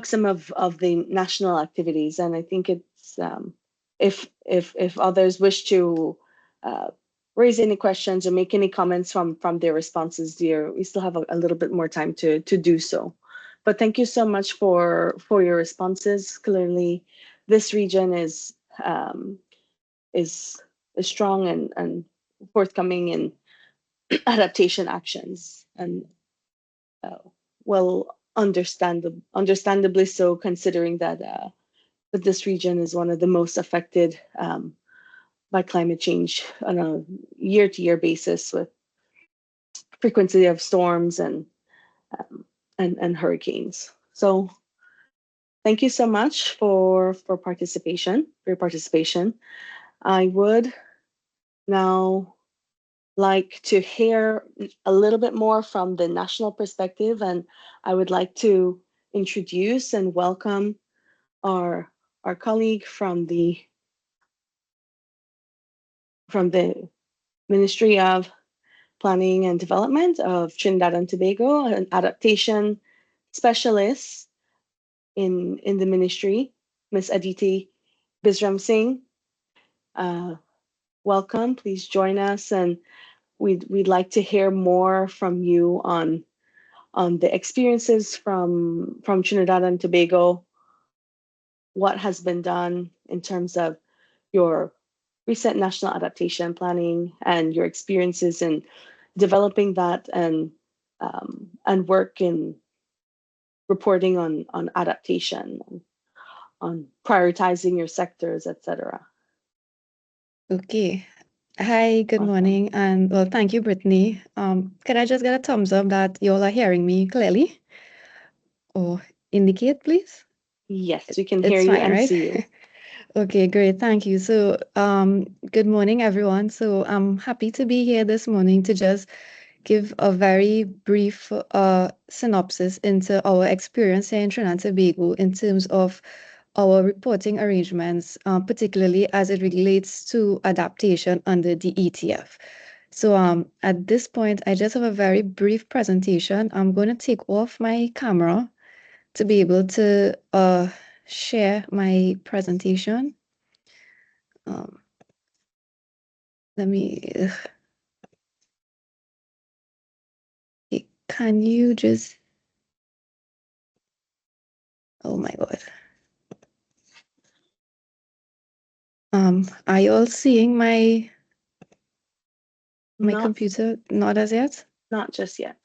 some of the national activities, and I think it's if others wish to raise any questions or make any comments from their responses, dear, we still have a little bit more time to do so. But thank you so much for your responses. Clearly, this region is is strong and forthcoming in adaptation actions, and uh, well, understandably so, considering that this region is one of the most affected by climate change on a year-to-year basis, with frequency of storms um, and hurricanes. So thank you so much for your participation. I would now like to hear a little bit more from the national perspective, and I would like to introduce and welcome our colleague from the Ministry of Planning and Development of Trinidad and Tobago, an adaptation specialist in the ministry, Ms. Aditi Bisram Singh. Welcome. Please join us, and we'd like to hear more from you on the experiences from Trinidad and Tobago, what has been done in terms of your recent national adaptation planning and your experiences in developing that, and work in reporting on adaptation, on prioritizing your sectors, etc. Okay. Hi, good Welcome. morning, and well, thank you, Brittany. Can I just get a thumbs up that y'all are hearing me clearly? Or indicate, please? Yes, we can hear It's you fine, and right? see you. Okay, great. Thank you. So, good morning, everyone. So, I'm happy to be here this morning to just give a very brief synopsis into our experience here in Trinidad and Tobago in terms of our reporting arrangements, particularly as it relates to adaptation under the ETF. So at this point, I just have a very brief presentation. I'm going to take off my camera to be able to share my presentation. Um, let me can you just... Oh my God. Are you all seeing my Not, computer? Not as yet? not just yet.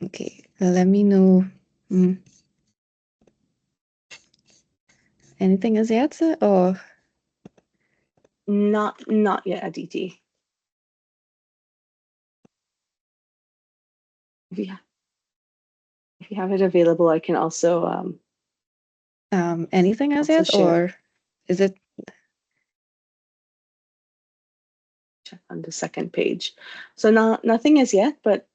Okay, let me know. Anything as yet, or? Not yet, Aditi. If you have it available, I can also anything as also yet, share. or is it? Check on the second page. So nothing as yet, but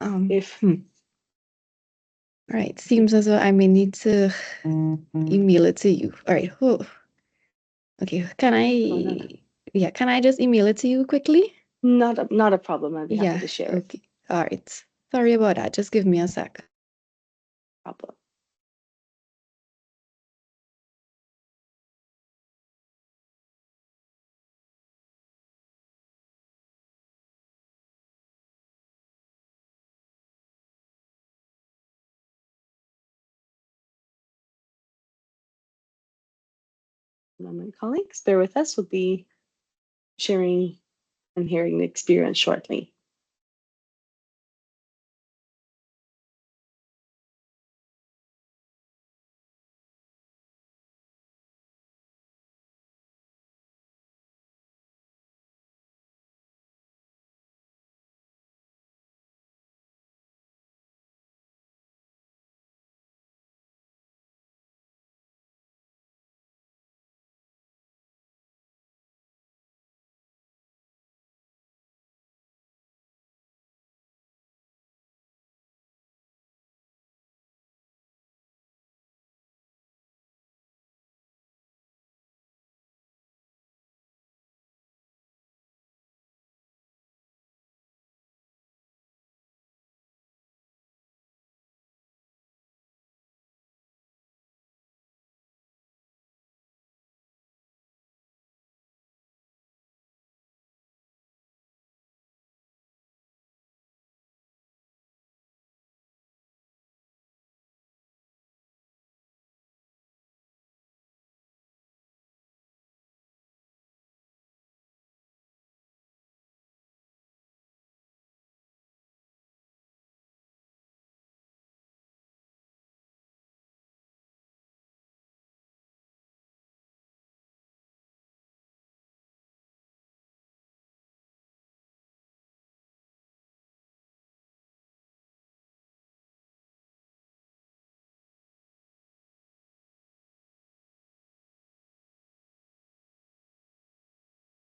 if All right, seems as though I may need to email it to you. All right. Oh. Okay. Can I just email it to you quickly? not a problem. I'd be happy to share it. Okay. All right. Sorry about that. Just give me a sec. Problem. My colleagues, bear with us. We'll be sharing and hearing the experience shortly.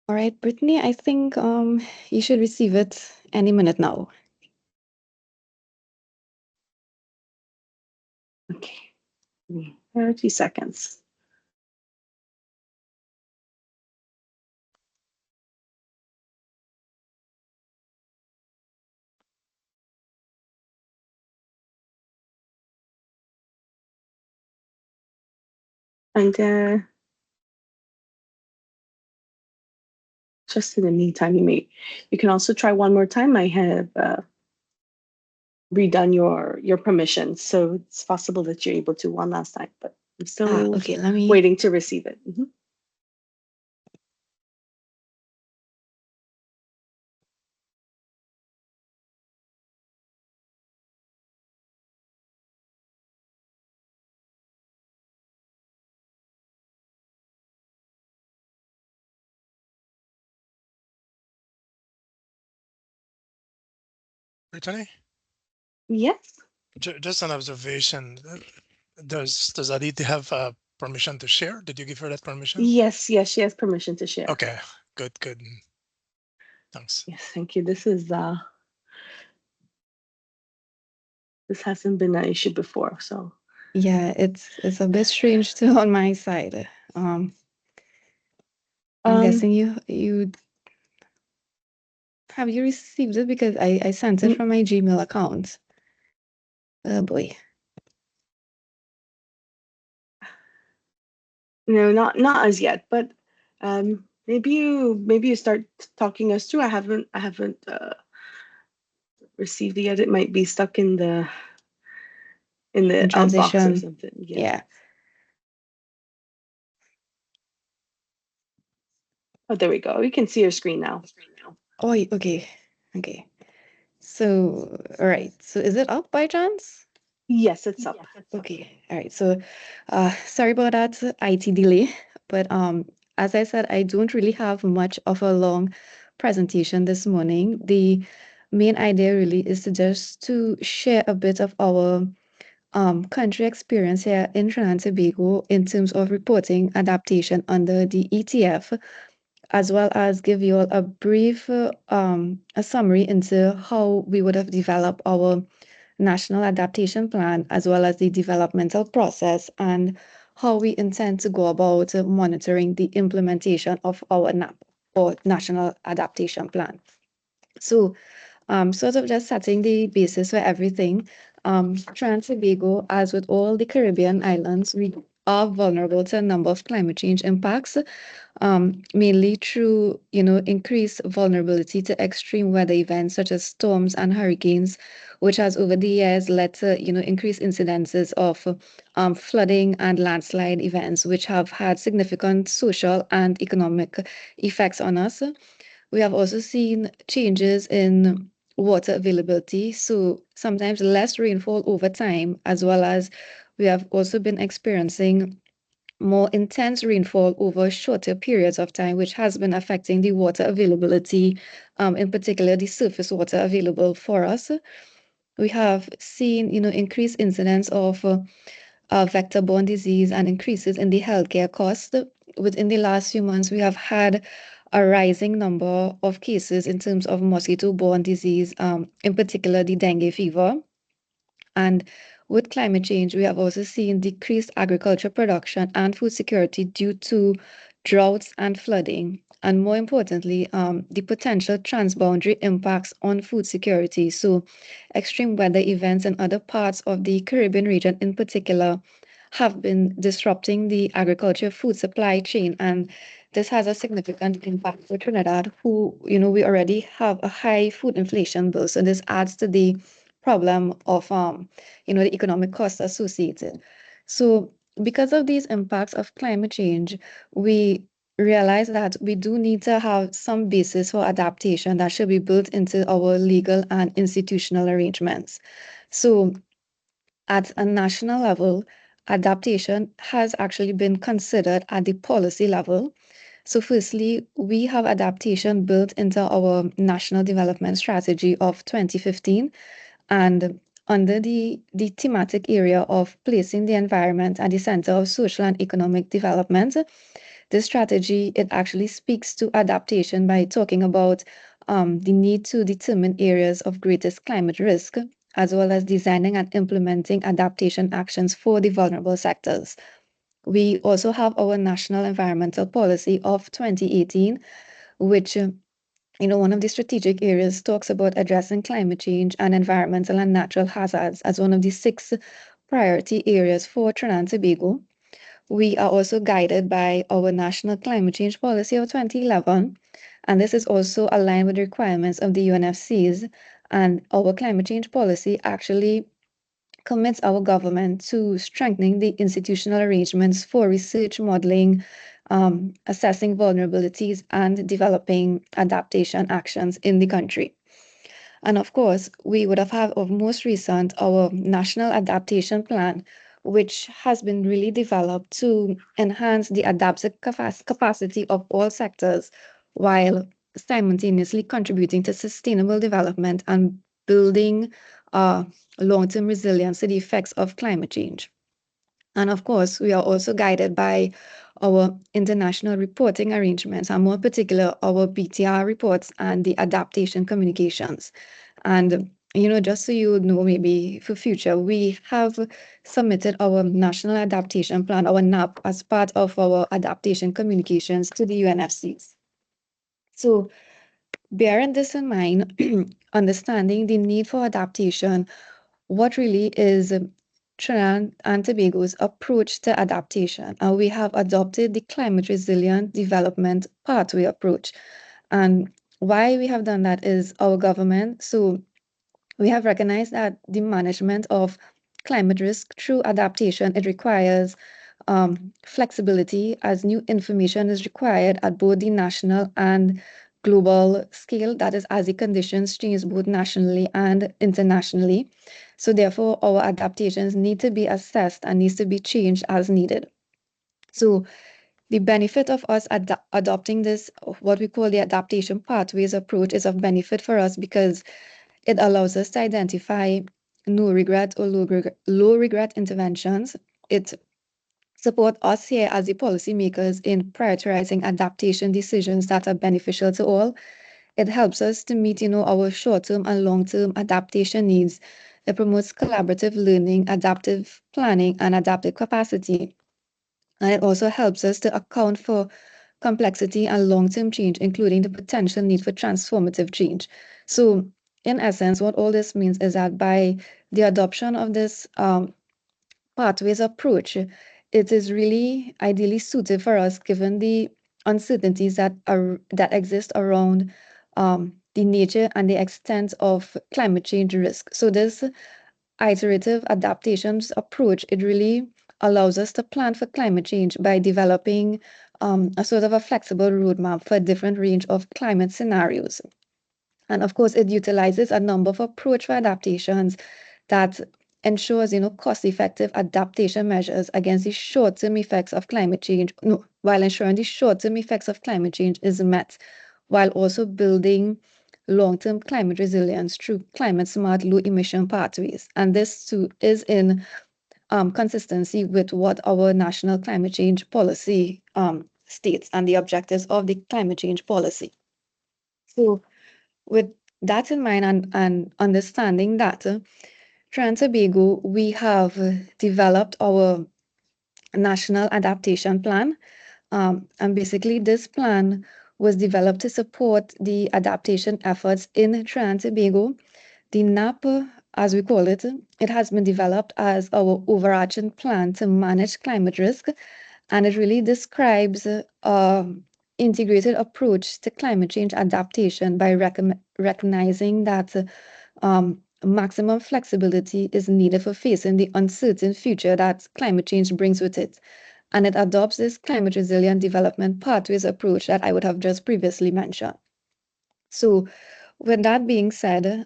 All right, Brittany, I think you should receive it any minute now. Okay. 30 seconds. And just in the meantime, you can also try one more time. I have redone your permissions, so it's possible that you're able to one last time, but I'm still Okay, let me... waiting to receive it. Brittany, Yes. just an observation. Does Aditi have permission to share? Did you give her that permission? Yes, she has permission to share. Okay, good. Thanks. Yes, thank you. This hasn't been an issue before, so. Yeah, it's a bit strange too on my side. I'm guessing you have you received it, because I sent it from my Gmail account. Oh boy. No, not as yet, but maybe you start talking us through. I haven't received it yet. It might be stuck in the In outbox or transition. something. Yeah. Yeah. Oh, there we go. We can see your screen now. Oh, okay. Okay. So, all right. So is it up by chance? Yes, it's up. Okay. All right. So, sorry about that IT delay, but as I said, I don't really have much of a long presentation this morning. The main idea really is to share a bit of our country experience here in Trinidad and Tobago in terms of reporting adaptation under the ETF, as well as give you all a brief a summary into how we would have developed our national adaptation plan, as well as the developmental process and how we intend to go about monitoring the implementation of our NAP or National Adaptation Plan. So, sort of just setting the basis for everything. Trinidad and Tobago, as with all the Caribbean islands, we are vulnerable to a number of climate change impacts, mainly through, increased vulnerability to extreme weather events such as storms and hurricanes, which has over the years led to, increased incidences of flooding and landslide events, which have had significant social and economic effects on us. We have also seen changes in water availability, so sometimes less rainfall over time, as well as we have also been experiencing more intense rainfall over shorter periods of time, which has been affecting the water availability, in particular the surface water available for us. We have seen, increased incidence of vector-borne disease and increases in the healthcare cost. Within the last few months, we have had a rising number of cases in terms of mosquito-borne disease, in particular the dengue fever. And with climate change, we have also seen decreased agriculture production and food security due to droughts and flooding. And more importantly, the potential transboundary impacts on food security. So, extreme weather events in other parts of the Caribbean region, in particular, have been disrupting the agriculture food supply chain. And this has a significant impact for Trinidad, who, we already have a high food inflation bill. So, this adds to the problem of the economic costs associated. So because of these impacts of climate change, we realize that we do need to have some basis for adaptation that should be built into our legal and institutional arrangements. So at a national level, adaptation has actually been considered at the policy level. So firstly, we have adaptation built into our National Development Strategy of 2015, and under the thematic area of placing the environment at the center of social and economic development, this strategy, it actually speaks to adaptation by talking about the need to determine areas of greatest climate risk, as well as designing and implementing adaptation actions for the vulnerable sectors. We also have our National Environmental Policy of 2018, which one of the strategic areas talks about addressing climate change and environmental and natural hazards as one of the 6 priority areas for Trinidad and Tobago. We are also guided by our National Climate Change Policy of 2011, and this is also aligned with the requirements of the UNFCs. And our climate change policy actually commits our government to strengthening the institutional arrangements for research, modeling, assessing vulnerabilities, and developing adaptation actions in the country. And of course, we would have had of most recent our National Adaptation Plan, which has been really developed to enhance the adaptive capacity of all sectors while simultaneously contributing to sustainable development and building long-term resilience to the effects of climate change. And of course, we are also guided by our international reporting arrangements, and more particular, our BTR reports and the adaptation communications. And just so you know, maybe for future, we have submitted our National Adaptation Plan, our NAP, as part of our adaptation communications to the UNFCs. So bearing this in mind, understanding the need for adaptation, what really is Trinidad and Tobago's approach to adaptation, and we have adopted the climate resilient development pathway approach. And why we have done that is our government. So we have recognized that the management of climate risk through adaptation, it requires flexibility as new information is required at both the national and global scale, that is as the conditions change both nationally and internationally. So therefore our adaptations need to be assessed and needs to be changed as needed. So the benefit of us adopting this, what we call the adaptation pathways approach, is of benefit for us because it allows us to identify no regret or low regret interventions. It support us here as the policymakers in prioritizing adaptation decisions that are beneficial to all. It helps us to meet, our short-term and long-term adaptation needs. It promotes collaborative learning, adaptive planning, and adaptive capacity. And it also helps us to account for complexity and long-term change, including the potential need for transformative change. So in essence, what all this means is that by the adoption of this pathways approach, it is really ideally suited for us given the uncertainties that exist around the nature and the extent of climate change risk. So this iterative adaptations approach, it really allows us to plan for climate change by developing a sort of a flexible roadmap for a different range of climate scenarios. And of course, it utilizes a number of approach for adaptations that ensures, cost-effective adaptation measures against the short-term effects of climate change, while ensuring the short-term effects of climate change is met, while also building long-term climate resilience through climate-smart low-emission pathways. And this too is in consistency with what our national climate change policy states and the objectives of the climate change policy. So with that in mind and understanding that, Trinidad and Tobago, we have developed our national adaptation plan. And basically, this plan was developed to support the adaptation efforts in Trinidad and Tobago. The NAP, as we call it, it has been developed as our overarching plan to manage climate risk, and it really describes integrated approach to climate change adaptation by recognizing that maximum flexibility is needed for facing the uncertain future that climate change brings with it. And it adopts this climate resilient development pathways approach that I would have just previously mentioned. So with that being said,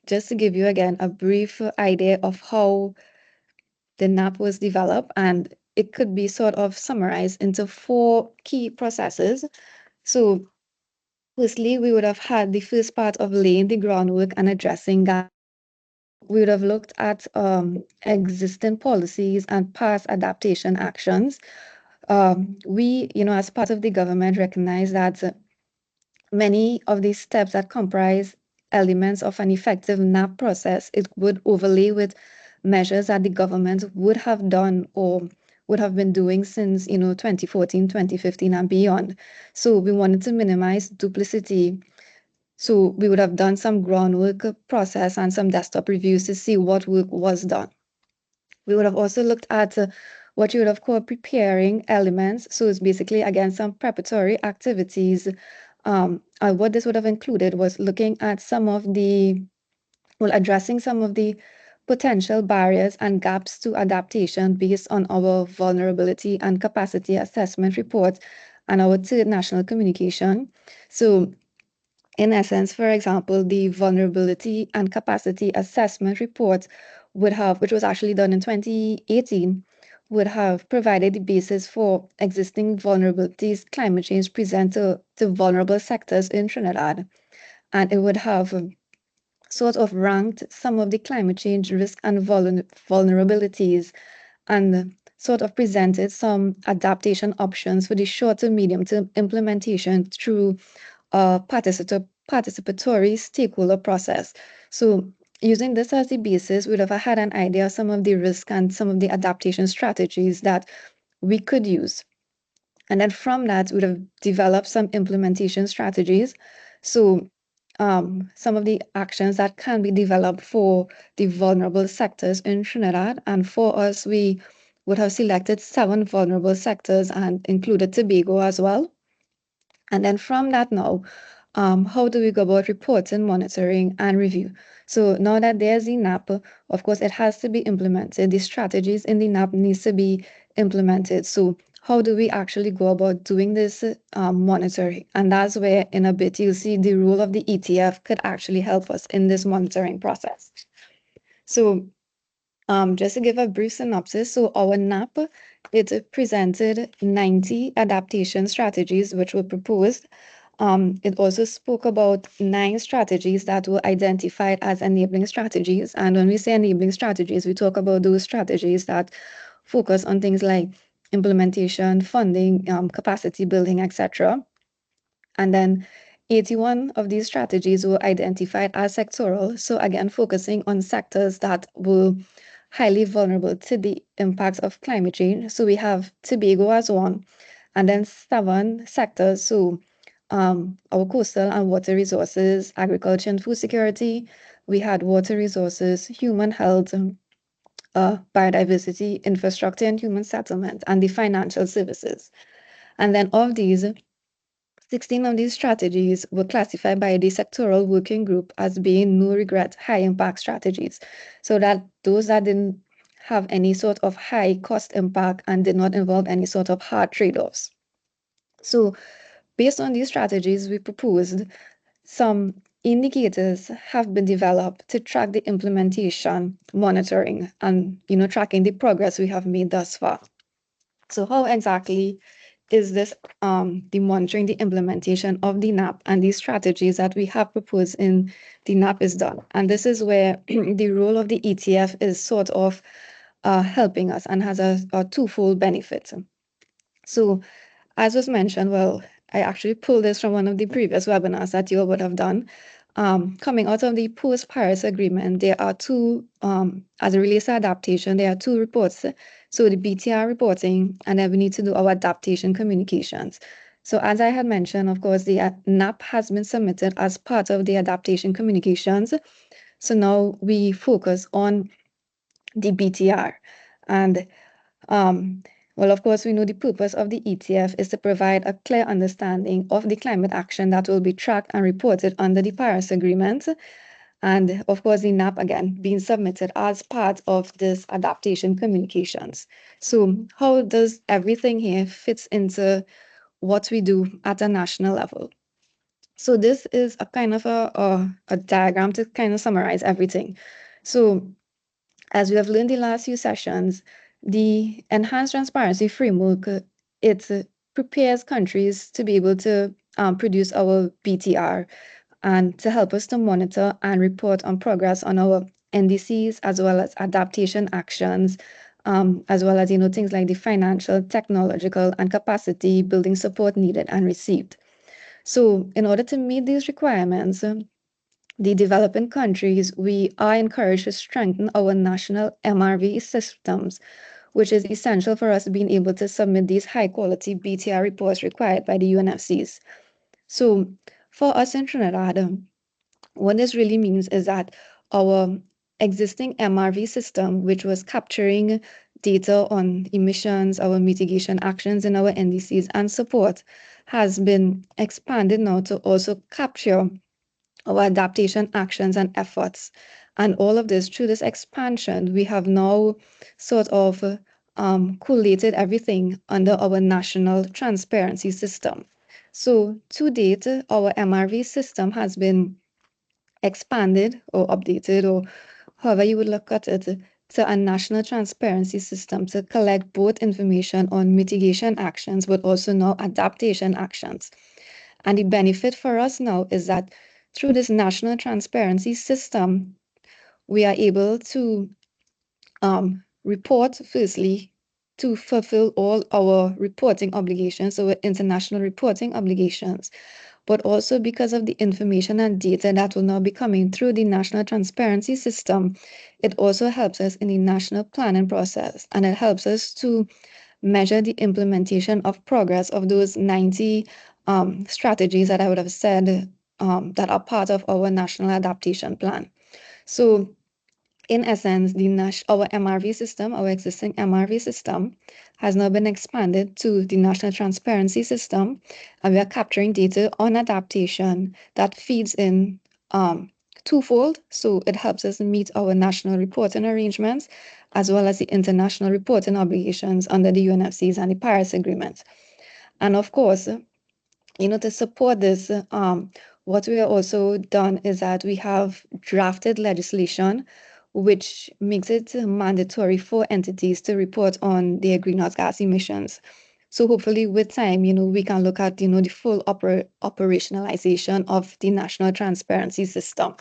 just to give you again a brief idea of how the NAP was developed, and it could be sort of summarized into 4 key processes. So firstly, we would have had the first part of laying the groundwork and addressing gaps. We would have looked at existing policies and past adaptation actions. We, as part of the government, recognize that many of these steps that comprise elements of an effective NAP process, it would overlay with measures that the government would have done or would have been doing since 2014, 2015 and beyond. So we wanted to minimize duplicity. So we would have done some groundwork process and some desktop reviews to see what work was done. We would have also looked at what you would have called preparing elements. So it's basically, again, some preparatory activities. What this would have included was looking at addressing some of the potential barriers and gaps to adaptation based on our vulnerability and capacity assessment report and our third national communication. So in essence, for example, the vulnerability and capacity assessment report which was actually done in 2018, would have provided the basis for existing vulnerabilities climate change present to vulnerable sectors in Trinidad. And it would have sort of ranked some of the climate change risk and vulnerabilities and sort of presented some adaptation options for the short to medium term implementation through a participatory stakeholder process. So using this as the basis, we'd have had an idea of some of the risk and some of the adaptation strategies that we could use. And then from that, we'd have developed some implementation strategies. So some of the actions that can be developed for the vulnerable sectors in Trinidad. And for us, we would have selected 7 vulnerable sectors and included Tobago as well. And then from that now, how do we go about reporting, monitoring, and review? So now that there's the NAP, of course, it has to be implemented. The strategies in the NAP needs to be implemented. So how do we actually go about doing this monitoring? And that's where in a bit you'll see the role of the ETF could actually help us in this monitoring process. So just to give a brief synopsis, so our NAP, it presented 90 adaptation strategies which were proposed. It also spoke about 9 strategies that were identified as enabling strategies. And when we say enabling strategies, we talk about those strategies that focus on things like implementation, funding, capacity building, etc. And then 81 of these strategies were identified as sectoral. So again, focusing on sectors that were highly vulnerable to the impacts of climate change. So we have Tobago as one, and then 7 sectors. So our coastal and water resources, agriculture and food security. We had water resources, human health, biodiversity, infrastructure and human settlement, and the financial services. And then of these, 16 of these strategies were classified by the sectoral working group as being no regret, high impact strategies. So that those that didn't have any sort of high cost impact and did not involve any sort of hard trade-offs. So based on these strategies, we proposed some indicators have been developed to track the implementation, monitoring, and tracking the progress we have made thus far. So how exactly is this the monitoring the implementation of the NAP and the strategies that we have proposed in the NAP is done? And this is where the role of the ETF is sort of helping us and has a twofold benefit. So as was mentioned, well, I actually pulled this from one of the previous webinars that you would have done. Coming out of the post-Paris Agreement, there are 2, as it relates to adaptation, there are 2 reports. So the BTR reporting, and then we need to do our adaptation communications. So as I had mentioned, of course, the NAP has been submitted as part of the adaptation communications. So now we focus on the BTR. And well, of course, we know the purpose of the ETF is to provide a clear understanding of the climate action that will be tracked and reported under the Paris Agreement. And of course, the NAP, again, being submitted as part of this adaptation communications. So how does everything here fits into what we do at a national level? So this is a kind of a diagram to kind of summarize everything. So as we have learned in the last few sessions, the enhanced transparency framework, it prepares countries to be able to produce our BTR and to help us to monitor and report on progress on our NDCs as well as adaptation actions, as well as things like the financial, technological, and capacity building support needed and received. So in order to meet these requirements, the developing countries, we are encouraged to strengthen our national MRV systems, which is essential for us being able to submit these high-quality BTR reports required by the UNFCs. So for us in Trinidad, what this really means is that our existing MRV system, which was capturing data on emissions, our mitigation actions in our NDCs and support, has been expanded now to also capture our adaptation actions and efforts. And all of this, through this expansion, we have now sort of collated everything under our national transparency system. So to date, our MRV system has been expanded or updated, or however you would look at it, to a national transparency system to collect both information on mitigation actions, but also now adaptation actions. And the benefit for us now is that through this national transparency system, we are able to report, firstly, to fulfill all our reporting obligations, so international reporting obligations, but also because of the information and data that will now be coming through the national transparency system, it also helps us in the national planning process, and it helps us to measure the implementation of progress of those 90 strategies that I would have said that are part of our national adaptation plan. So in essence, our MRV system, our existing MRV system, has now been expanded to the National Transparency System, and we are capturing data on adaptation that feeds in twofold. So it helps us meet our national reporting arrangements, as well as the international reporting obligations under the UNFCs and the Paris Agreement. And of course, to support this, what we have also done is that we have drafted legislation which makes it mandatory for entities to report on their greenhouse gas emissions. So hopefully with time, we can look at, the full operationalization of the national transparency system.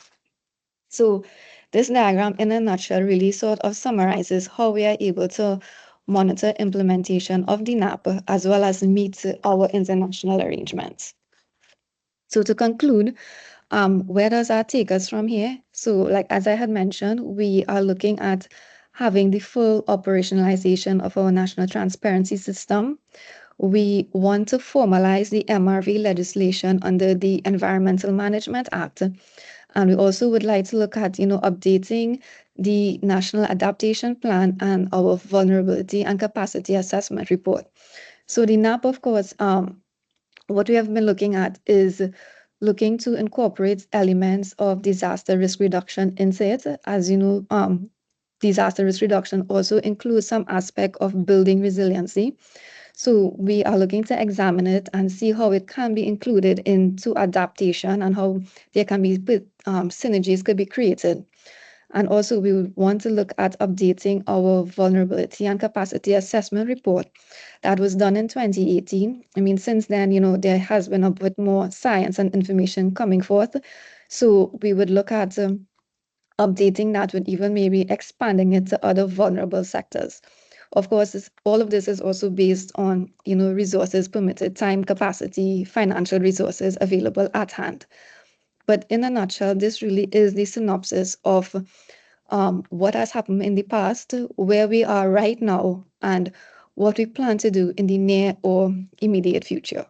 So this diagram in a nutshell really sort of summarizes how we are able to monitor implementation of the NAP as well as meet our international arrangements. So to conclude, where does that take us from here? So like as I had mentioned, we are looking at having the full operationalization of our national transparency system. We want to formalize the MRV legislation under the Environmental Management Act. And we also would like to look at, updating the National Adaptation Plan and our Vulnerability and Capacity Assessment Report. So the NAP, of course, what we have been looking at is looking to incorporate elements of disaster risk reduction into it. As you know, disaster risk reduction also includes some aspect of building resiliency. So we are looking to examine it and see how it can be included into adaptation and how there can be synergies could be created. And also we would want to look at updating our vulnerability and capacity assessment report that was done in 2018. I mean, since then, there has been a bit more science and information coming forth. So we would look at updating that with even maybe expanding it to other vulnerable sectors. Of course, all of this is also based on, resources permitted, time, capacity, financial resources available at hand. But in a nutshell, this really is the synopsis of what has happened in the past, where we are right now, and what we plan to do in the near or immediate future.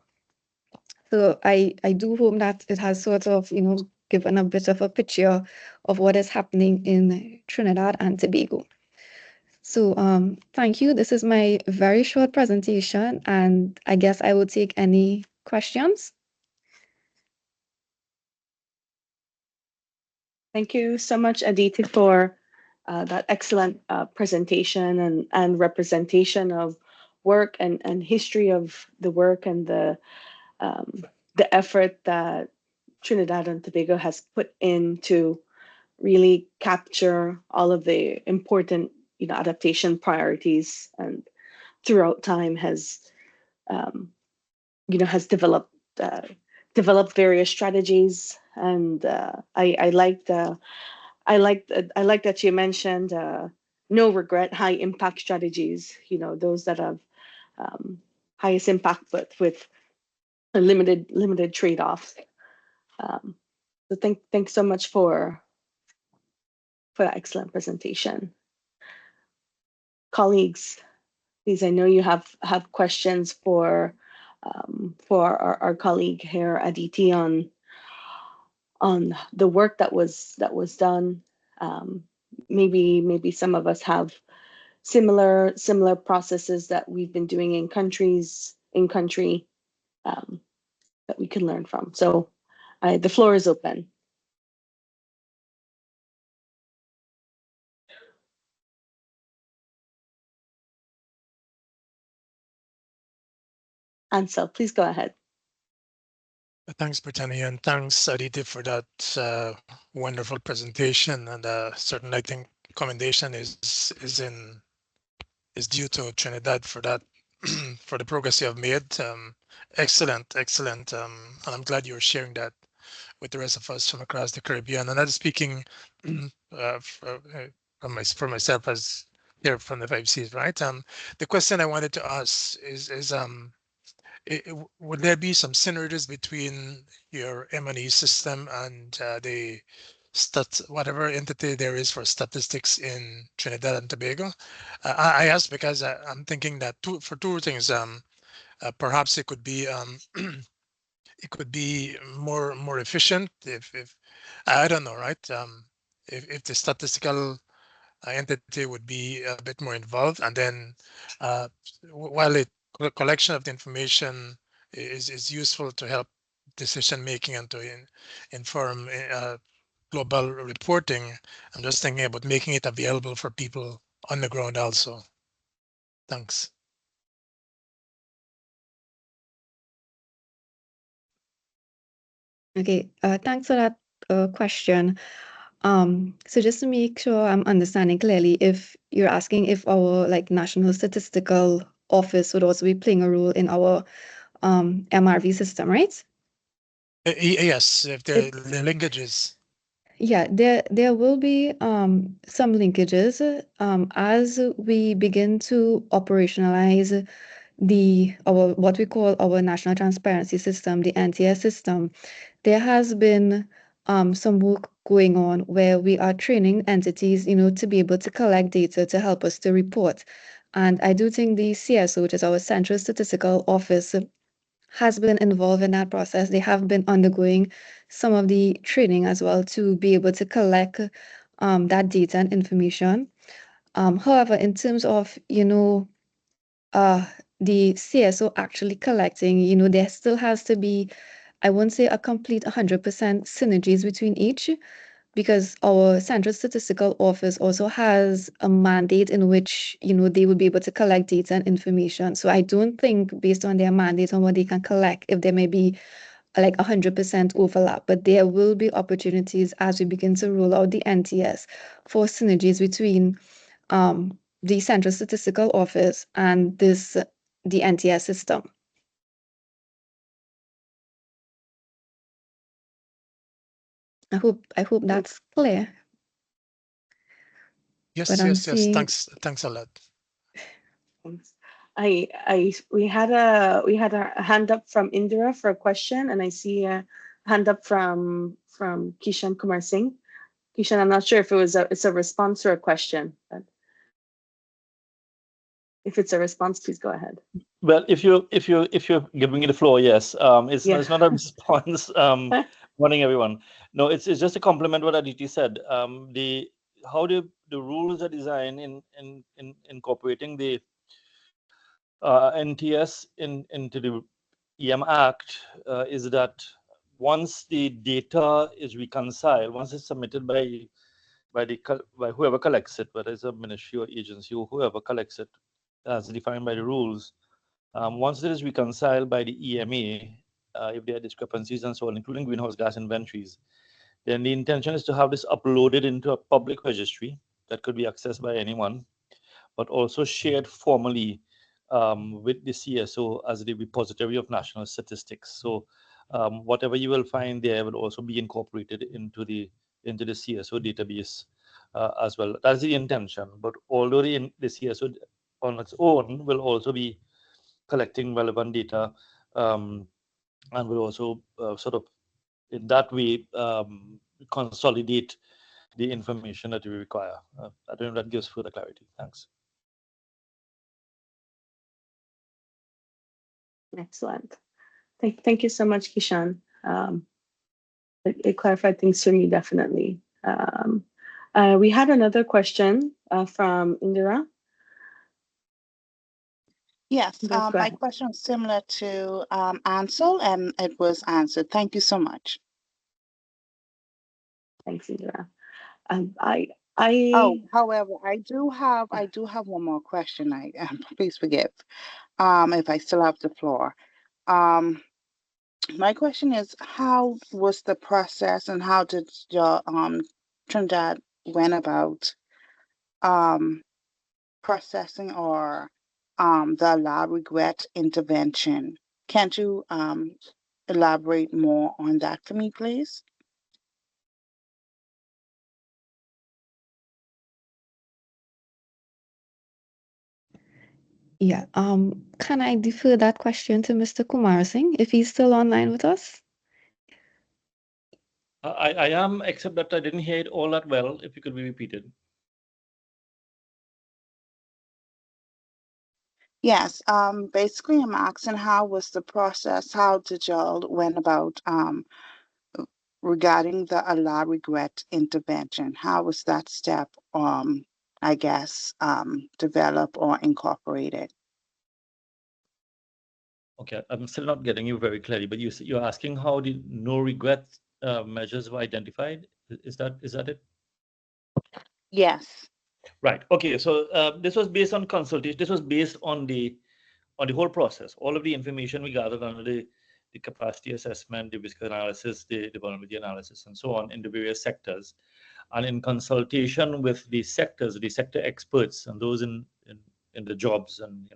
So I do hope that it has sort of, given a bit of a picture of what is happening in Trinidad and Tobago. So thank you. This is my very short presentation, and I guess I will take any questions. Thank you so much, Aditi, for that excellent presentation and representation of work and history of the work and the effort that Trinidad and Tobago has put in to really capture all of the important, adaptation priorities, and throughout time has, has developed various strategies. And I like that you mentioned no regret, high impact strategies. Those that have highest impact, but with a limited trade-offs. So thanks so much for that excellent presentation. Colleagues, please, I know you have questions for our colleague here, Aditi, on the work that was done. Maybe some of us have similar processes that we've been doing in country that we can learn from. So the floor is open. Ansel, please go ahead. Thanks, Brittany, and thanks, Aditi, for that wonderful presentation. And certainly, I think commendation is due to Trinidad for that for the progress you have made. Excellent, and I'm glad you're sharing that with the rest of us from across the Caribbean. And I'm speaking for myself as here from the 5Cs, right? The question I wanted to ask is would there be some synergies between your M&E system and the whatever entity there is for statistics in Trinidad and Tobago? I ask because I'm thinking that for two things. Perhaps it could be it could be more efficient if I don't know, right? If the statistical entity would be a bit more involved, and then uh, while the collection of the information is useful to help decision making and to inform global reporting, I'm just thinking about making it available for people on the ground also. Thanks. Okay, thanks for that question. So just to make sure I'm understanding clearly, if you're asking if our National Statistical Office would also be playing a role in our MRV system, right? Yes, if the linkages. Yeah, there will be some linkages as we begin to operationalize our what we call our National Transparency System, the NTS system. There has been some work going on where we are training entities, to be able to collect data to help us to report. And I do think the CSO, which is our Central Statistical Office, has been involved in that process. They have been undergoing some of the training as well to be able to collect that data and information. However, in terms of, uh, the CSO actually collecting, there still has to be, I won't say a complete 100% synergies between each, because our Central Statistical Office also has a mandate in which, they will be able to collect data and information. So I don't think based on their mandate on what they can collect, if there may be 100% overlap, but there will be opportunities as we begin to roll out the NTS for synergies between the Central Statistical Office and the NTS system. I hope that's clear. Yes, But I'm yes, yes. seeing Thanks a lot. Thanks. We had a hand up from Indira for a question, and I see a hand up from Kishan Kumar Singh. Kishan, I'm not sure if it's a response or a question, but if it's a response, please go ahead. Well, if you're giving me the floor, yes. It's Yeah. it's not a response. Morning, everyone. No, it's just a compliment what Aditi said. How the rules are designed in incorporating the NTS into the EM Act is that once the data is reconciled, once it's submitted by whoever collects it, whether it's a ministry or agency or whoever collects it, as defined by the rules. Once it is reconciled by the EMA, if there are discrepancies and so on, including greenhouse gas inventories, then the intention is to have this uploaded into a public registry that could be accessed by anyone, but also shared formally with the CSO as the repository of national statistics. So whatever you will find there will also be incorporated into the CSO database as well. That's the intention. But although the CSO on its own will also be collecting relevant data and will also sort of in that way consolidate the information that we require. I don't know if that gives further clarity. Thanks. Excellent. Thank you so much, Kishan. It clarified things for me, definitely. We had another question from Indira. Yes, Go my ahead. question was similar to Ansel, and it was answered. Thank you so much. Thanks, Indira. Oh, however, I do have one more question. Please forgive if I still have the floor. My question is, how was the process and how did your Trinidad went about processing or the lab regret intervention? Can't you elaborate more on that for me, please? Yeah. Can I defer that question to Mr. Kumar Singh if he's still online with us? I am, except that I didn't hear it all that well. If you could be repeated. Yes, basically I'm asking how was the process, how did y'all went about regarding the allow regret intervention? How was that step I guess developed or incorporated? Okay, I'm still not getting you very clearly, but you're asking how the no regret measures were identified. Is that it? Yes. Right. Okay. So this was based on consultation. This was based on the whole process. All of the information we gathered under the capacity assessment, the risk analysis, the vulnerability analysis, and so on in the various sectors, and in consultation with the sectors, the sector experts, and those in the jobs and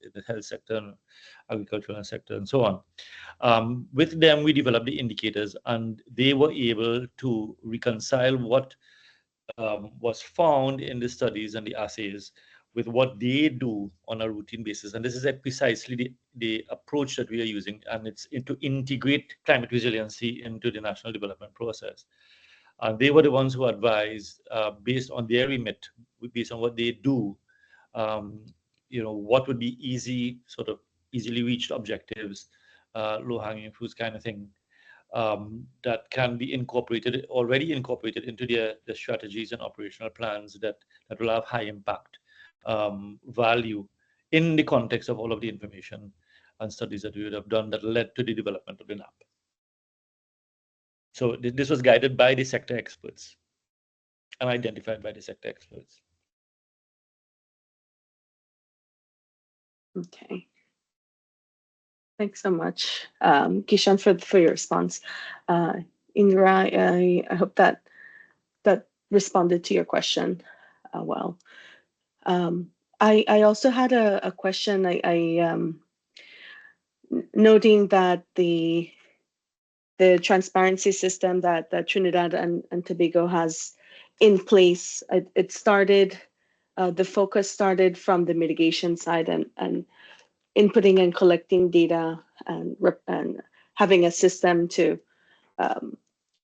in the health sector and agricultural sector and so on. With them, we developed the indicators, and they were able to reconcile what was found in the studies and the assays with what they do on a routine basis. And this is precisely the approach that we are using, and it's to integrate climate resiliency into the national development process. And they were the ones who advised, based on their remit, based on what they do, what would be easily reached objectives, low-hanging fruits kind of thing, that can be already incorporated into the strategies and operational plans that will have high impact value in the context of all of the information and studies that we would have done that led to the development of the NAP. So this was guided by the sector experts and identified by the sector experts. Okay. Thanks so much, Kishan, for your response. Indra, I hope that responded to your question well. I also had a question. Noting that the transparency system that Trinidad and Tobago has in place, it started, the focus started from the mitigation side and inputting and collecting data and having a system to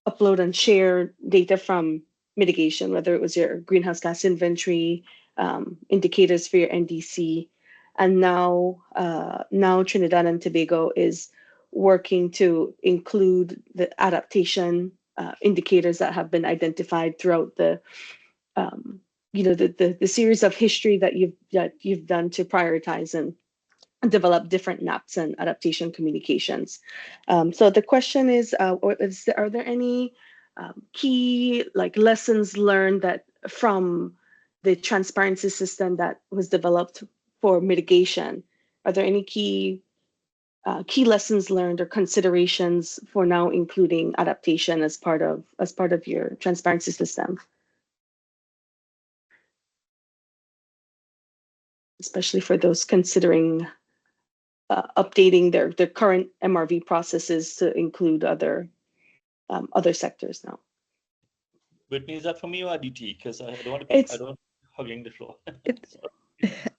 upload and share data from mitigation, whether it was your greenhouse gas inventory, indicators for your NDC. And now Trinidad and Tobago is working to include the adaptation indicators that have been identified throughout the series of history that you've done to prioritize and develop different NAPs and adaptation communications. So the question is, are there any key lessons learned that from the transparency system that was developed for mitigation? Are there any key lessons learned or considerations for now including adaptation as part of your transparency system? Especially for those considering updating their current MRV processes to include other sectors now. Whitney, is that for me or Aditi? Because I don't want to. I don't hugging the floor.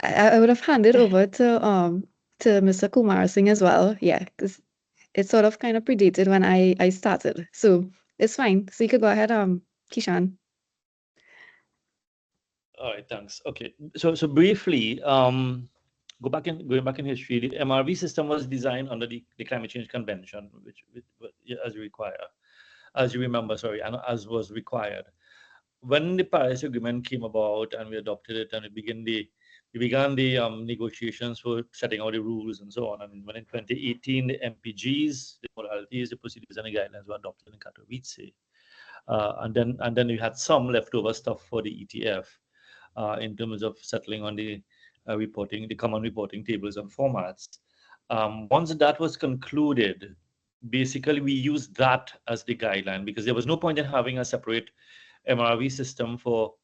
I would have handed over to Mr. Kumar Singh as well. Yeah, because it sort of kind of predated when I started, so it's fine. So you could go ahead, Kishan. All right, thanks. Okay, so briefly, going back in history, the MRV system was designed under the Climate Change Convention, which as you remember, sorry, and as was required. When the Paris Agreement came about and we adopted it, and we began the negotiations for setting out the rules and so on. And when in 2018 the MPGs, the modalities, the procedures, and the guidelines were adopted in Katowice, and then we had some leftover stuff for the ETF. In terms of settling on the reporting, the common reporting tables and formats. Once that was concluded, basically we used that as the guideline because there was no point in having a separate MRV system for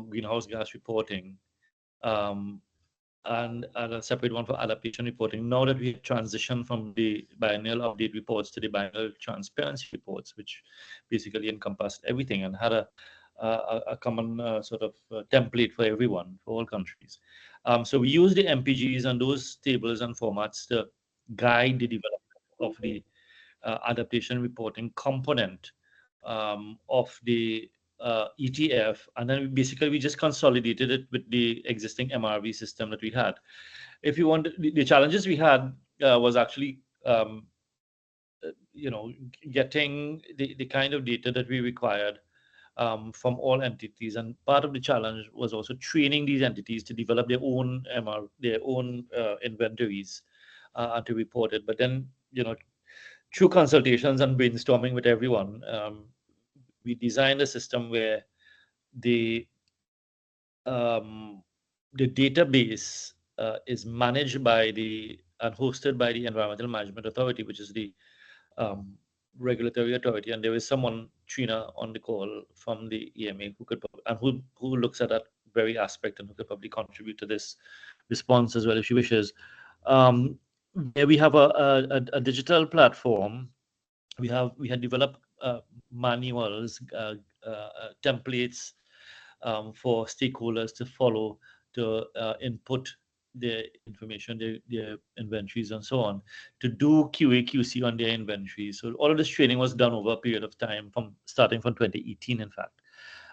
greenhouse gas reporting and a separate one for adaptation reporting. Now that we have transitioned from the biennial update reports to the biennial transparency reports, which basically encompassed everything and had a common template for everyone, for all countries. So we use the MPGs and those tables and formats to guide the development of the adaptation reporting component of the ETF, and then basically we just consolidated it with the existing MRV system that we had. If you want, the challenges we had was actually getting the kind of data that we required from all entities, and part of the challenge was also training these entities to develop their own inventories and to report it. But then, through consultations and brainstorming with everyone, we designed a system where the database is managed by and hosted by the Environmental Management Authority, which is the regulatory authority, and there is someone, Trina, on the call from the EMA who looks at that very aspect and who could probably contribute to this response as well if she wishes. Where we have a digital platform, we had developed manuals, templates for stakeholders to follow, to input their information, their inventories, and so on, to do QA/QC on their inventories. So all of this training was done over a period of time, starting from 2018, in fact,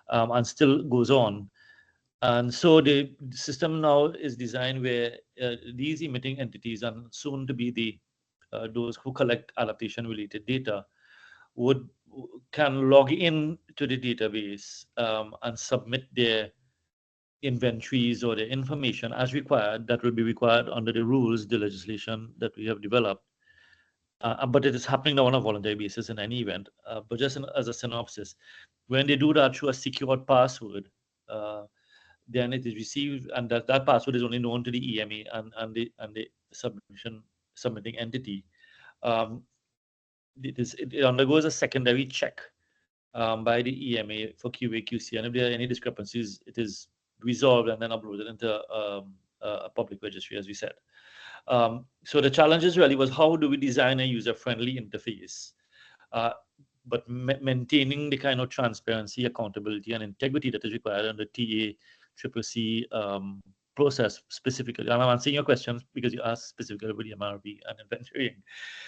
and still goes on. And so the system now is designed where these emitting entities, and soon to be those who collect adaptation-related data, can log in to the database and submit their inventories or the information as required, that will be required under the rules, the legislation that we have developed. But it is happening now on a voluntary basis in any event. But just as a synopsis, when they do that through a secured password, then it is received, and that password is only known to the EMA and the submitting entity. It undergoes a secondary check by the EMA for QA/QC, and if there are any discrepancies, it is resolved and then uploaded into a public registry, as we said. So the challenges really was, how do we design a user-friendly interface, but maintaining the kind of transparency, accountability, and integrity that is required under TACCC process specifically. And I'm answering your questions because you asked specifically about the MRV and inventorying.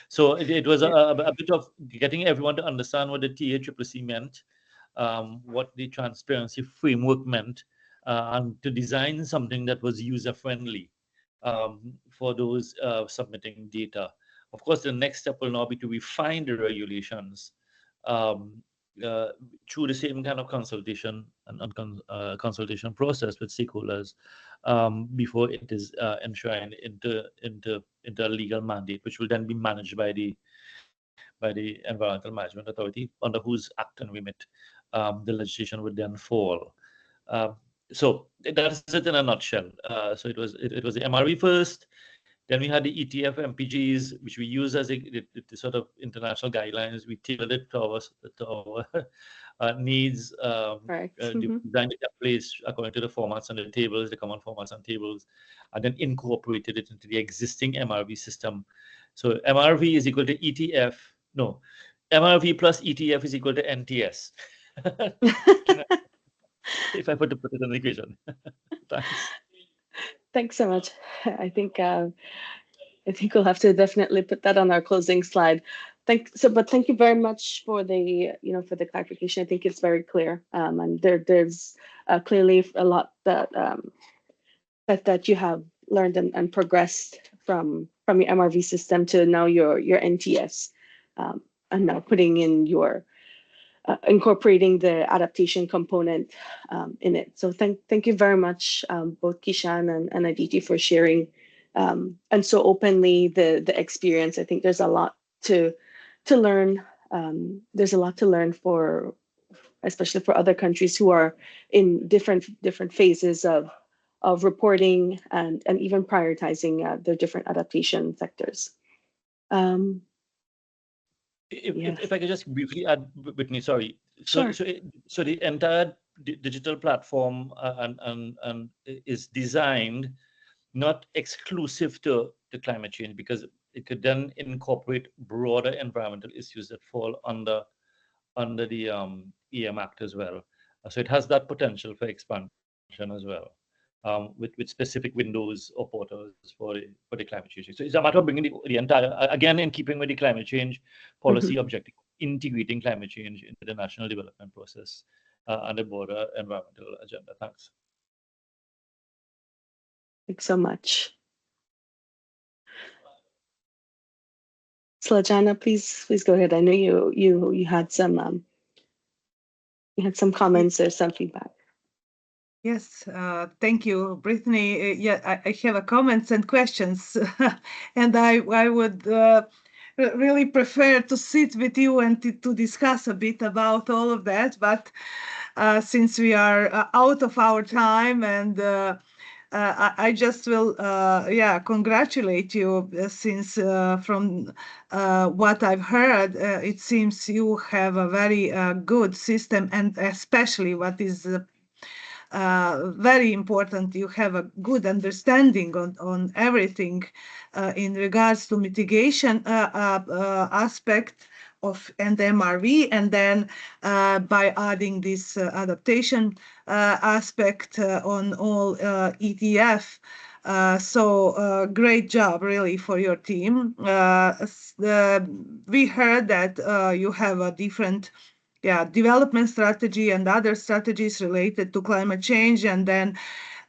So it was a bit of getting everyone to understand what the TACCC meant, what the transparency framework meant, and to design something that was user-friendly for those submitting data. Of course, the next step will now be to refine the regulations through the same kind of consultation and consultation process with stakeholders before it is enshrined into a legal mandate, which will then be managed by the Environmental Management Authority, under whose act and remit the legislation would then fall. So that's it in a nutshell. So it was the MRV first. Then we had the ETF MPGs, which we use as the sort of international guidelines. We tailored it to our needs. Right. Designed the templates according to the formats and the tables, the common formats and tables, and then incorporated it into the existing MRV system. So MRV is equal to ETF. No, MRV plus ETF is equal to NTS. If I put it in the equation. Thanks. Thanks so much. I think we'll have to definitely put that on our closing slide. But thank you very much for the clarification. I think it's very clear, and there's clearly a lot that that you have learned and progressed from your MRV system to now your NTS, and now putting in your incorporating the adaptation component in it. So thank you very much, both Kishan and Aditi, for sharing and so openly the experience. I think there's a lot to learn. There's a lot to learn especially for other countries who are in different phases of reporting and even prioritizing their different adaptation sectors. If I could just briefly add, Whitney, sorry. Sure. So the entire digital platform and is designed not exclusive to climate change, because it could then incorporate broader environmental issues that fall under the EM Act as well. So it has that potential for expansion as well, with specific windows or portals for the climate change. So it's a matter of bringing the entire, again, in keeping with the climate change policy objective, integrating climate change into the national development process and the broader environmental agenda. Thanks. Thanks so much. Slajana, please go ahead. I know you had some comments or some feedback. Yes, thank you, Brittany. Yeah, I have comments and questions, and I would really prefer to sit with you and to discuss a bit about all of that. But since we are out of our time, and I just will, congratulate you, since from what I've heard, it seems you have a very good system, and especially what is very important, you have a good understanding on everything in regards to mitigation aspect of MRV, and then by adding this adaptation aspect on all ETF. So great job really for your team. We heard that you have a different development strategy and other strategies related to climate change. And then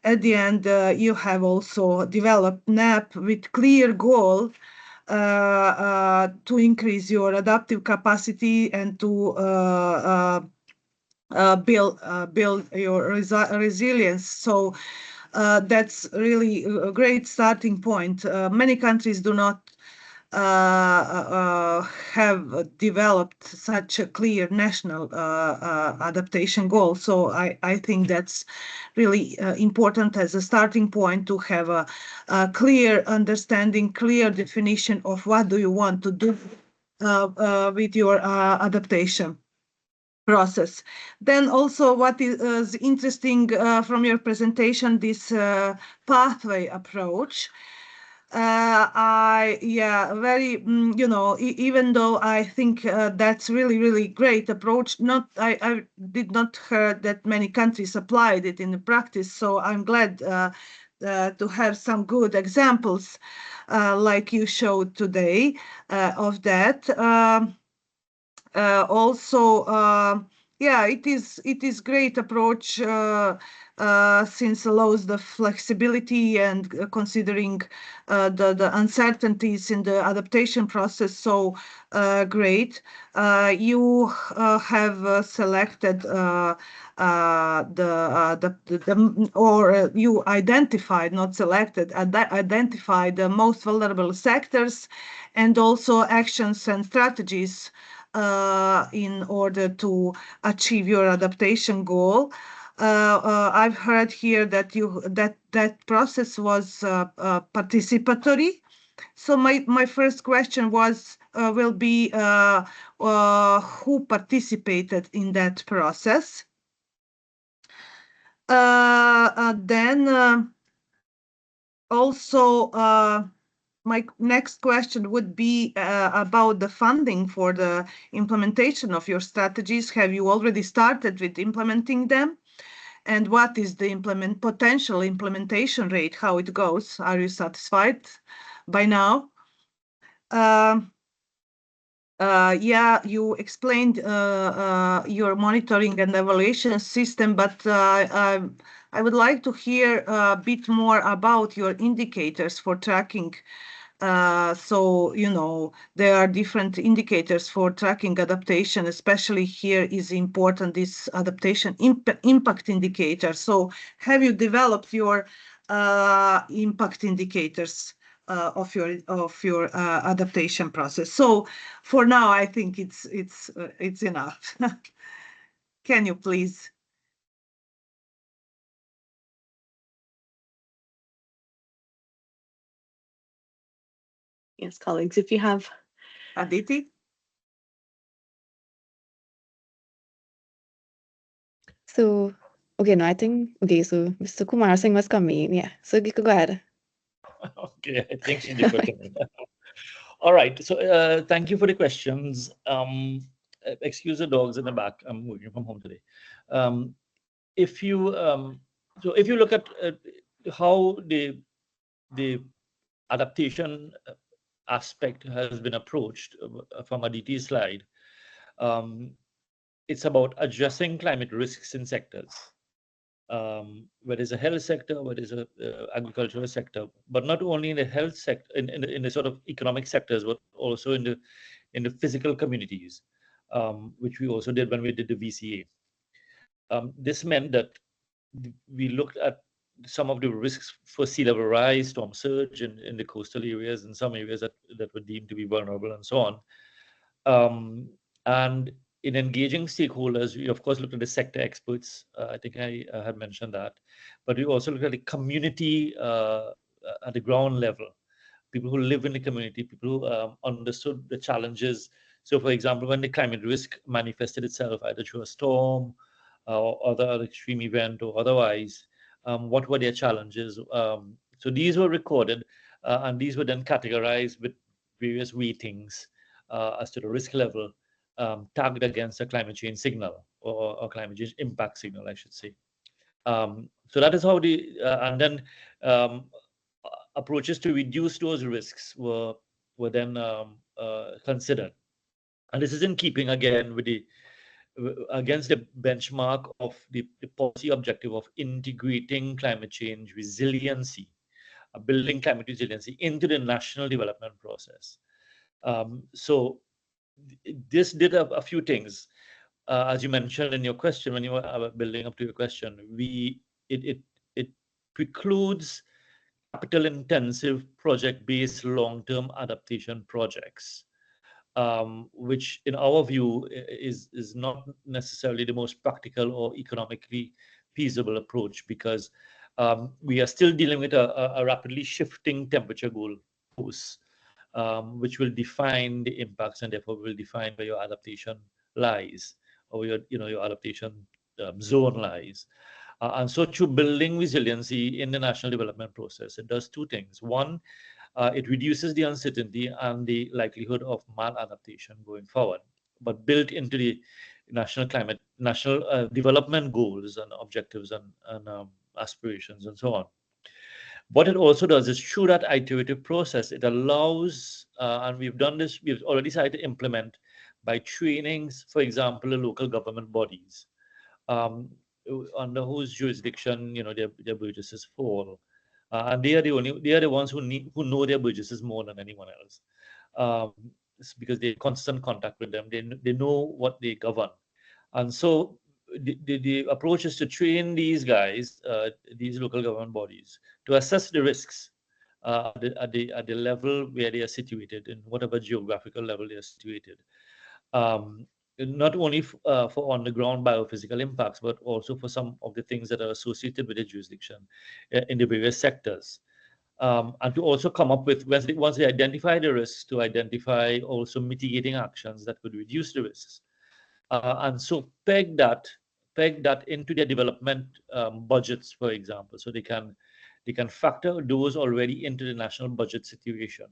at the end, you have also developed NAP with clear goal to increase your adaptive capacity and to build your resilience. So that's really a great starting point. Many countries do not have developed such a clear national adaptation goal. So I think that's really important as a starting point to have a clear understanding, clear definition of what do you want to do with your adaptation process. Then also what is interesting from your presentation, this pathway approach. Even though I think that's really great approach, I did not heard that many countries applied it in the practice. So I'm glad to have some good examples like you showed today of that. It is great approach since allows the flexibility and considering the uncertainties in the adaptation process. So great. You have selected you identified, not selected, identified the most vulnerable sectors, and also actions and strategies in order to achieve your adaptation goal. I've heard here that that process was participatory. So my first question will be who participated in that process. Then also my next question would be about the funding for the implementation of your strategies. Have you already started with implementing them? And what is the potential implementation rate, how it goes? Are you satisfied by now? You explained your monitoring and evaluation system, but I would like to hear a bit more about your indicators for tracking. So, there are different indicators for tracking adaptation, especially here is important, this adaptation impact indicator. So have you developed your impact indicators of your adaptation process? So for now, I think it's enough. Can you please? Yes, colleagues, if you have. Aditi? So, okay, no, I think, okay, so Mr. Kumar Singh was coming. Yeah, so you could go ahead. Okay, I think she deferred to me. All right, so thank you for the questions. Excuse the dogs in the back. I'm working from home today. If you look at how the adaptation aspect has been approached from Aditi's slide, it's about addressing climate risks in sectors, whether it's a health sector, whether it's a agricultural sector, but not only in the health sector, in the sort of economic sectors, but also in the physical communities, which we also did when we did the VCA. This meant that we looked at some of the risks for sea level rise, storm surge in the coastal areas, and some areas that were deemed to be vulnerable, and so on. And in engaging stakeholders, we of course looked at the sector experts. I think I had mentioned that, but we also looked at the community at the ground level, people who live in the community, people who understood the challenges. So, for example, when the climate risk manifested itself either through a storm or other extreme event or otherwise, what were their challenges? So these were recorded, and these were then categorized with various weightings as to the risk level, tagged against a climate change signal or climate change impact signal, I should say. So that is how and then approaches to reduce those risks were then considered. And this is in keeping again with against the benchmark of the policy objective of integrating climate change resiliency, building climate resiliency into the national development process. So this did a few things. As you mentioned in your question, when you were building up to your question, it precludes capital intensive project-based long-term adaptation projects, which in our view is not necessarily the most practical or economically feasible approach, because we are still dealing with a rapidly shifting temperature goal pose, which will define the impacts and therefore will define where your adaptation lies, or your adaptation zone lies. And so through building resiliency in the national development process, it does two things. One, it reduces the uncertainty and the likelihood of maladaptation going forward, but built into the national development goals and objectives and aspirations and so on. What it also does is through that iterative process, it allows, and we've done this, we've already started to implement by trainings, for example, the local government bodies, under whose jurisdiction, their burgesses fall. And they are the ones who know their burgesses more than anyone else. It's because they're in constant contact with them. They know what they govern. And so the approach is to train these guys, these local government bodies, to assess the risks at the level where they are situated, in whatever geographical level they are situated. Not only for on-the-ground biophysical impacts, but also for some of the things that are associated with the jurisdiction in the various sectors. And to also come up with, once they identify the risks, to identify also mitigating actions that could reduce the risks. And so peg that into their development budgets, for example, so they can factor those already into the national budget situation.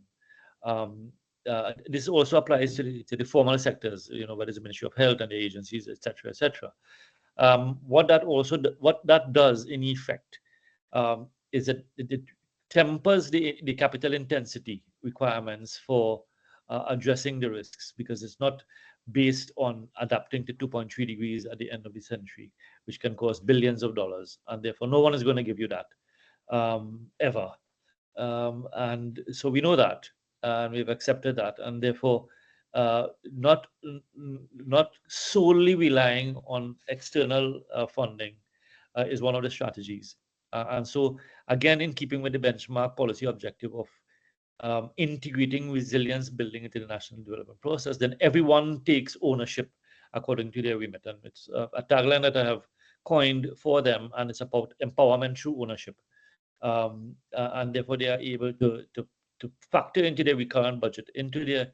This also applies to the formal sectors, whether it's the Ministry of Health and the agencies, etc., etc. What that does in effect is that it tempers the capital intensity requirements for addressing the risks, because it's not based on adapting to 2.3 degrees at the end of the century, which can cost billions of dollars, and therefore no one is going to give you that ever. And so we know that, and we've accepted that, and therefore not solely relying on external funding is one of the strategies. And so again, in keeping with the benchmark policy objective of integrating resilience building into the national development process, then everyone takes ownership according to their remit. And it's a tagline that I have coined for them, and it's about empowerment through ownership. And therefore they are able to factor into their recurrent budget, into their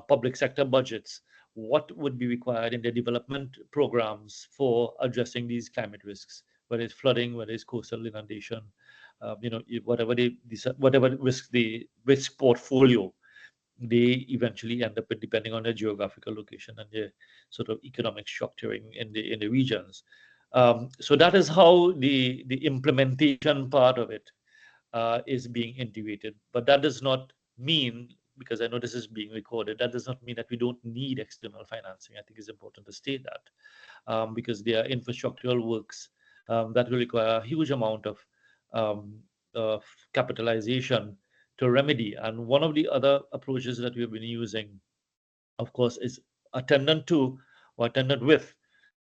public sector budgets, what would be required in their development programs for addressing these climate risks, whether it's flooding, whether it's coastal inundation, whatever risk portfolio they eventually end up with, depending on their geographical location and their sort of economic structuring in the regions. So that is how the implementation part of it is being integrated. But that does not mean because I know this is being recorded, that does not mean that we don't need external financing. I think it's important to state that, because there are infrastructural works that will require a huge amount of capitalization to remedy. And one of the other approaches that we've been using, of course, is attendant to or attendant with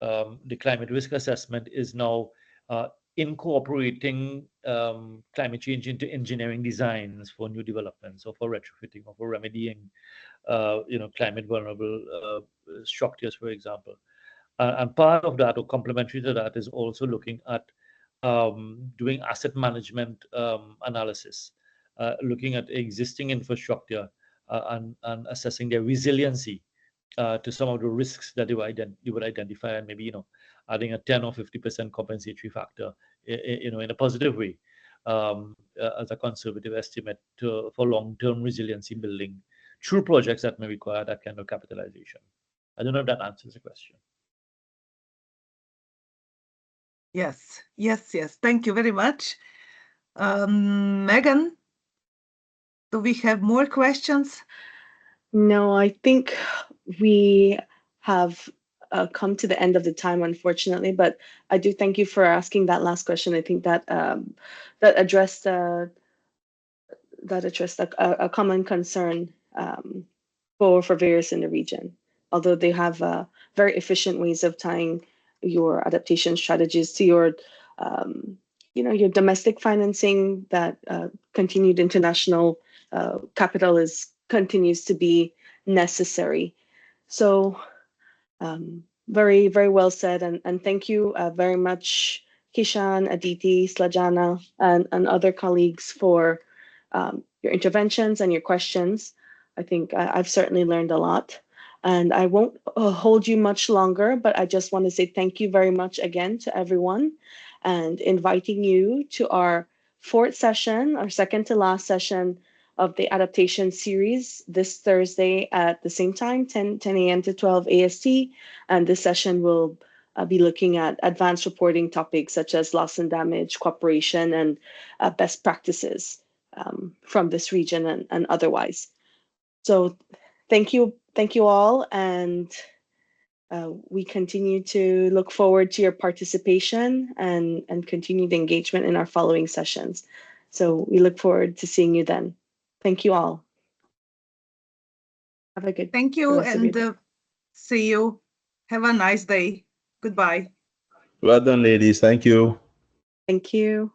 the climate risk assessment, is now incorporating climate change into engineering designs for new developments or for retrofitting or for remedying climate vulnerable structures, for example. And part of that, or complementary to that, is also looking at doing asset management analysis, looking at existing infrastructure and assessing their resiliency to some of the risks that you would identify, and maybe adding a 10 or 50% compensatory factor in a positive way as a conservative estimate for long-term resiliency building through projects that may require that kind of capitalization. I don't know if that answers the question. Yes. Thank you very much. Megan, do we have more questions? No, I think we have come to the end of the time, unfortunately, but I do thank you for asking that last question. I think that that addressed a common concern for various in the region. Although they have very efficient ways of tying your adaptation strategies to your your domestic financing, that continued international capital continues to be necessary. So very, very well said. And thank you very much, Kishan, Aditi, Slajana, and other colleagues for your interventions and your questions. I think I've certainly learned a lot. And I won't hold you much longer, but I just want to say thank you very much again to everyone, and inviting you to our fourth session, our second to last session of the adaptation series this Thursday at the same time, 10 a.m. to 12 AST. And this session will be looking at advanced reporting topics such as loss and damage, cooperation, and best practices from this region and otherwise. So thank you all, and we continue to look forward to your participation and continued engagement in our following sessions. So we look forward to seeing you then. Thank you all. Have a good. Thank you, and see you. Have a nice day. Goodbye. Well done, ladies. Thank you. Thank you.